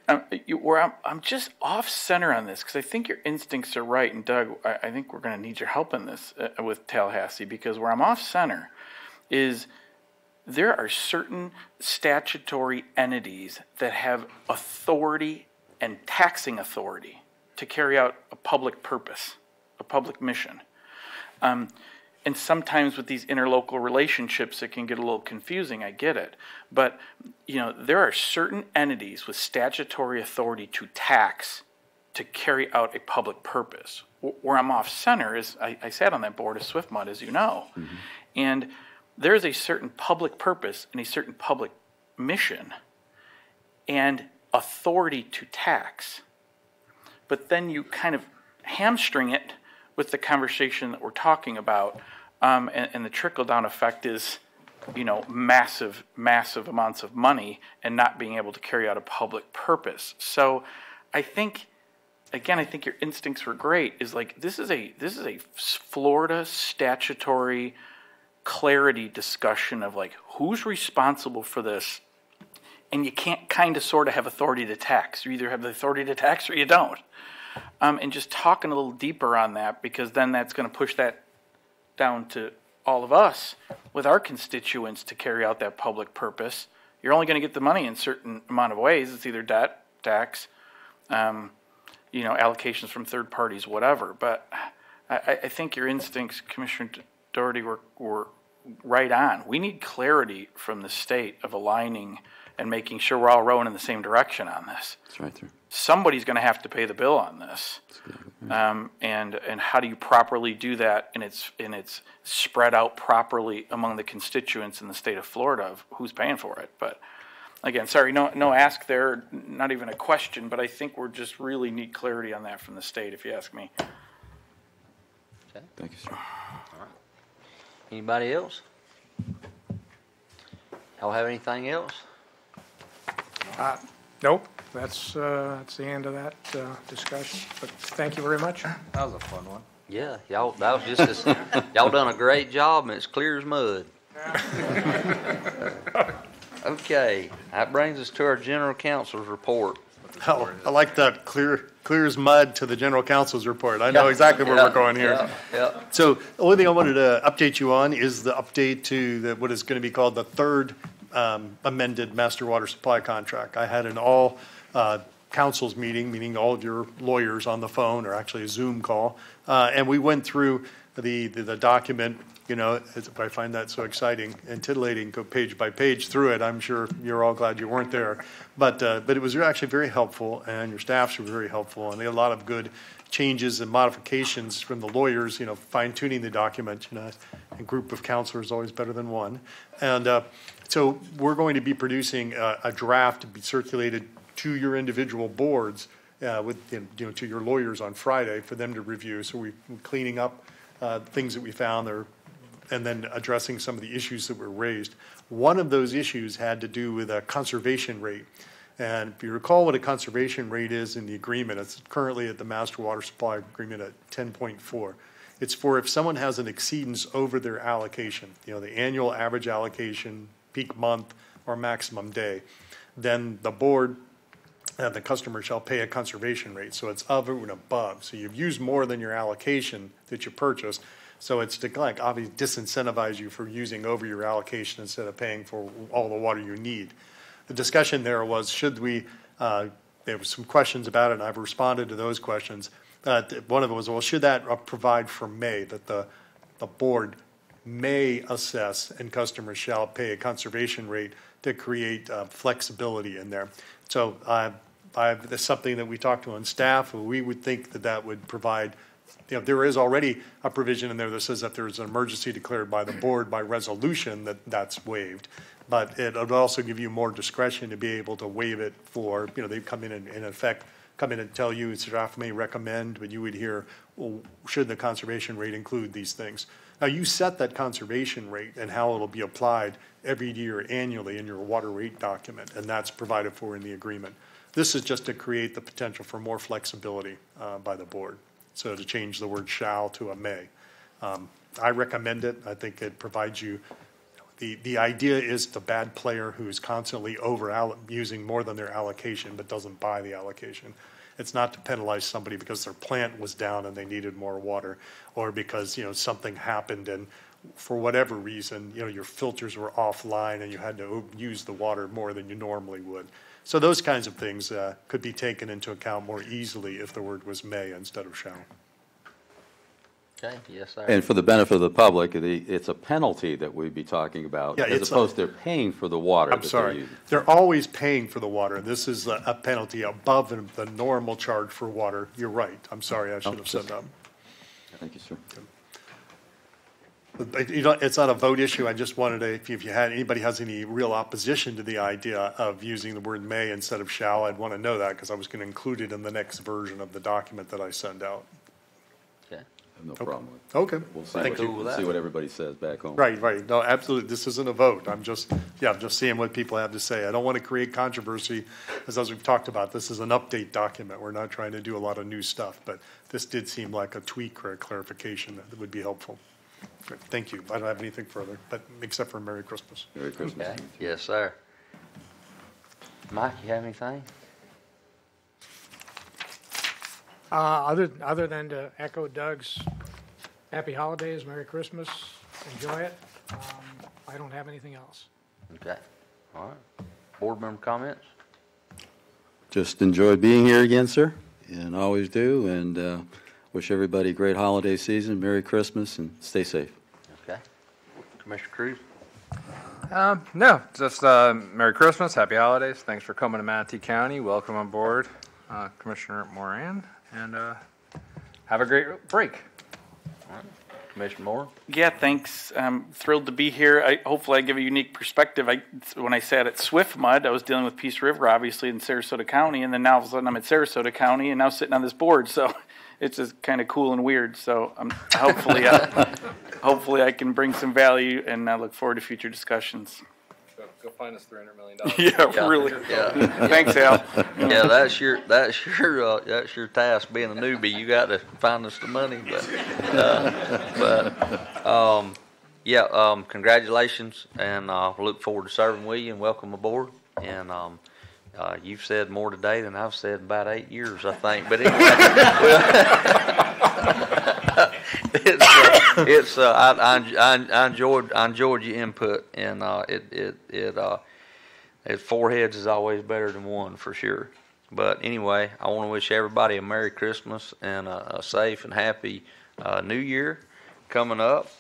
I'm just off center on this because I think your instincts are right. And Doug, I think we're going to need your help in this with Tallahassee, because where I'm off center is there are certain statutory entities that have authority and taxing authority to carry out a public purpose, a public mission. And sometimes with these interlocal relationships, it can get a little confusing. I get it. But, there are certain entities with statutory authority to tax to carry out a public purpose. Where I'm off center is I sat on that board of SwiftMud, as you know. Mm-hmm. And there's a certain public purpose and a certain public mission and authority to tax. But then you kind of hamstring it with the conversation that we're talking about, and the trickle-down effect is, massive amounts of money and not being able to carry out a public purpose. So I think your instincts were great, is like, this is a Florida statutory clarity discussion of like, who's responsible for this, and you can't kind of sort of have authority to tax. You either have the authority to tax or you don't. And just talking a little deeper on that, because then that's going to push that down to all of us with our constituents to carry out that public purpose. You're only going to get the money in a certain amount of ways. It's either debt, tax, allocations from third parties, whatever. But I think your instincts, Commissioner Doherty, were right on. We need clarity from the state of aligning and making sure we're all rowing in the same direction on this. That's right, sir. Somebody's going to have to pay the bill on this, and how do you properly do that? And it's spread out properly among the constituents in the state of Florida of who's paying for it. But again, sorry, no ask there, not even a question. But I think we're just really need clarity on that from the state, if you ask me. Okay. Thank you, sir. All right. Anybody else? Y'all have anything else? Nope, that's the end of that discussion, but thank you very much. That was a fun one. Yeah, y'all, that was just y'all done a great job, and it's clear as mud. Okay, that brings us to our general counsel's report. Oh, I like that clear as mud to the general counsel's report. I know exactly where we're going here. Yeah. So the only thing I wanted to update you on is the update to what is going to be called the third amended master water supply contract. I had an all councils meeting, meaning all of your lawyers on the phone, or actually a Zoom call, and we went through the document. I find that so exciting and titillating, go page by page through it. I'm sure you're all glad you weren't there, but it was actually very helpful, and your staffs were very helpful, and they had a lot of good changes and modifications from the lawyers, fine tuning the document. A group of counselors is always better than one, and so we're going to be producing a draft to be circulated to your individual boards to your lawyers on Friday for them to review. So we're cleaning up things that we found there, and then addressing some of the issues that were raised. One of those issues had to do with a conservation rate. And if you recall what a conservation rate is in the agreement, it's currently at the Master Water Supply Agreement at 10.4. It's for if someone has an exceedance over their allocation, the annual average allocation, peak month, or maximum day, then the board and the customer shall pay a conservation rate. So it's over and above. So you've used more than your allocation that you purchased. So it's to obviously disincentivize you for using over your allocation instead of paying for all the water you need. The discussion there was, should we, there were some questions about it, and I've responded to those questions. One of them was, well, should that provide for May, that the board may assess and customers shall pay a conservation rate to create flexibility in there. So that's something that we talked to on staff. We would think that would provide there is already a provision in there that says that there's an emergency declared by the board by resolution that's waived. But it would also give you more discretion to be able to waive it for, they come in and in effect, come in and tell you, staff may recommend, but you would hear, well, should the conservation rate include these things? Now, you set that conservation rate and how it'll be applied every year annually in your water rate document, and that's provided for in the agreement. This is just to create the potential for more flexibility by the board. So to change the word shall to a may. I recommend it. I think it provides you, the idea is the bad player who is constantly using more than their allocation but doesn't buy the allocation. It's not to penalize somebody because their plant was down and they needed more water, or because, something happened and for whatever reason, your filters were offline and you had to use the water more than you normally would. So those kinds of things could be taken into account more easily if the word was may instead of shall. Okay, yes, sir. And for the benefit of the public, it's a penalty that we'd be talking about, as opposed to they're paying for the water I'm that sorry. they're using. They're always paying for the water. This is a penalty above the normal charge for water. You're right. I'm sorry, I should have said that. Thank you, sir. But, it's not a vote issue. I just wanted to, if anybody has any real opposition to the idea of using the word may instead of shall, I'd want to know that because I was going to include it in the next version of the document that I send out. Okay. I have no problem with it. Okay. We'll see, Thank you. We'll see what everybody says back home. Right. No, absolutely. This isn't a vote. I'm just seeing what people have to say. I don't want to create controversy, as we've talked about. This is an update document. We're not trying to do a lot of new stuff, but this did seem like a tweak or a clarification that would be helpful. Great. Thank you. I don't have anything further, but except for Merry Christmas. Merry Christmas. Okay. Yes, sir. Mike, you have anything? Other than to echo Doug's happy holidays, Merry Christmas, enjoy it, I don't have anything else. Okay. All right. Board member comments? Just enjoyed being here again, sir, and always do, and wish everybody a great holiday season, Merry Christmas, and stay safe. Okay. Commissioner Cruz? No, just Merry Christmas, Happy Holidays. Thanks for coming to Manatee County. Welcome on board, Commissioner Moran, and have a great break. All right. Commissioner Moore? Yeah, thanks. I'm thrilled to be here. Hopefully I give a unique perspective. When I sat at Swift Mud, I was dealing with Peace River, obviously, in Sarasota County, and then now all of a sudden I'm at Sarasota County, and now sitting on this board, so it's just kind of cool and weird. So hopefully I can bring some value, and I look forward to future discussions. Go find us $300 million. Yeah, really. Yeah. Thanks, Al. Yeah, that's your task. Being a newbie, you got to find us the money. Congratulations, and we look forward to serving with you and welcome aboard. And you've said more today than I've said in about 8 years, I think. But anyway, I enjoyed your input, and four heads is always better than one for sure. But anyway, I want to wish everybody a Merry Christmas and a safe and happy New Year coming up.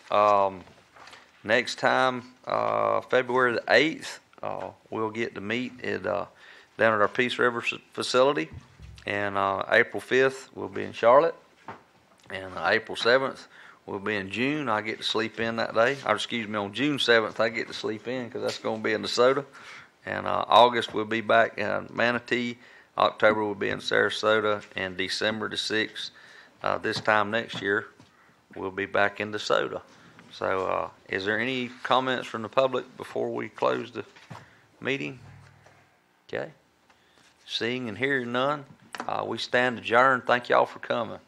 Next time, February the 8th, we'll get to meet down at our Peace River facility, and April 5th we'll be in Charlotte, and April 7th we'll be in June. I get to sleep in that day. On June 7th I get to sleep in because that's going to be in Manasota. And August we'll be back in Manatee. October we'll be in Sarasota, and December the 6th, this time next year, we'll be back in DeSoto. So is there any comments from the public before we close the meeting? Okay. Seeing and hearing none, we stand adjourned. Thank y'all for coming.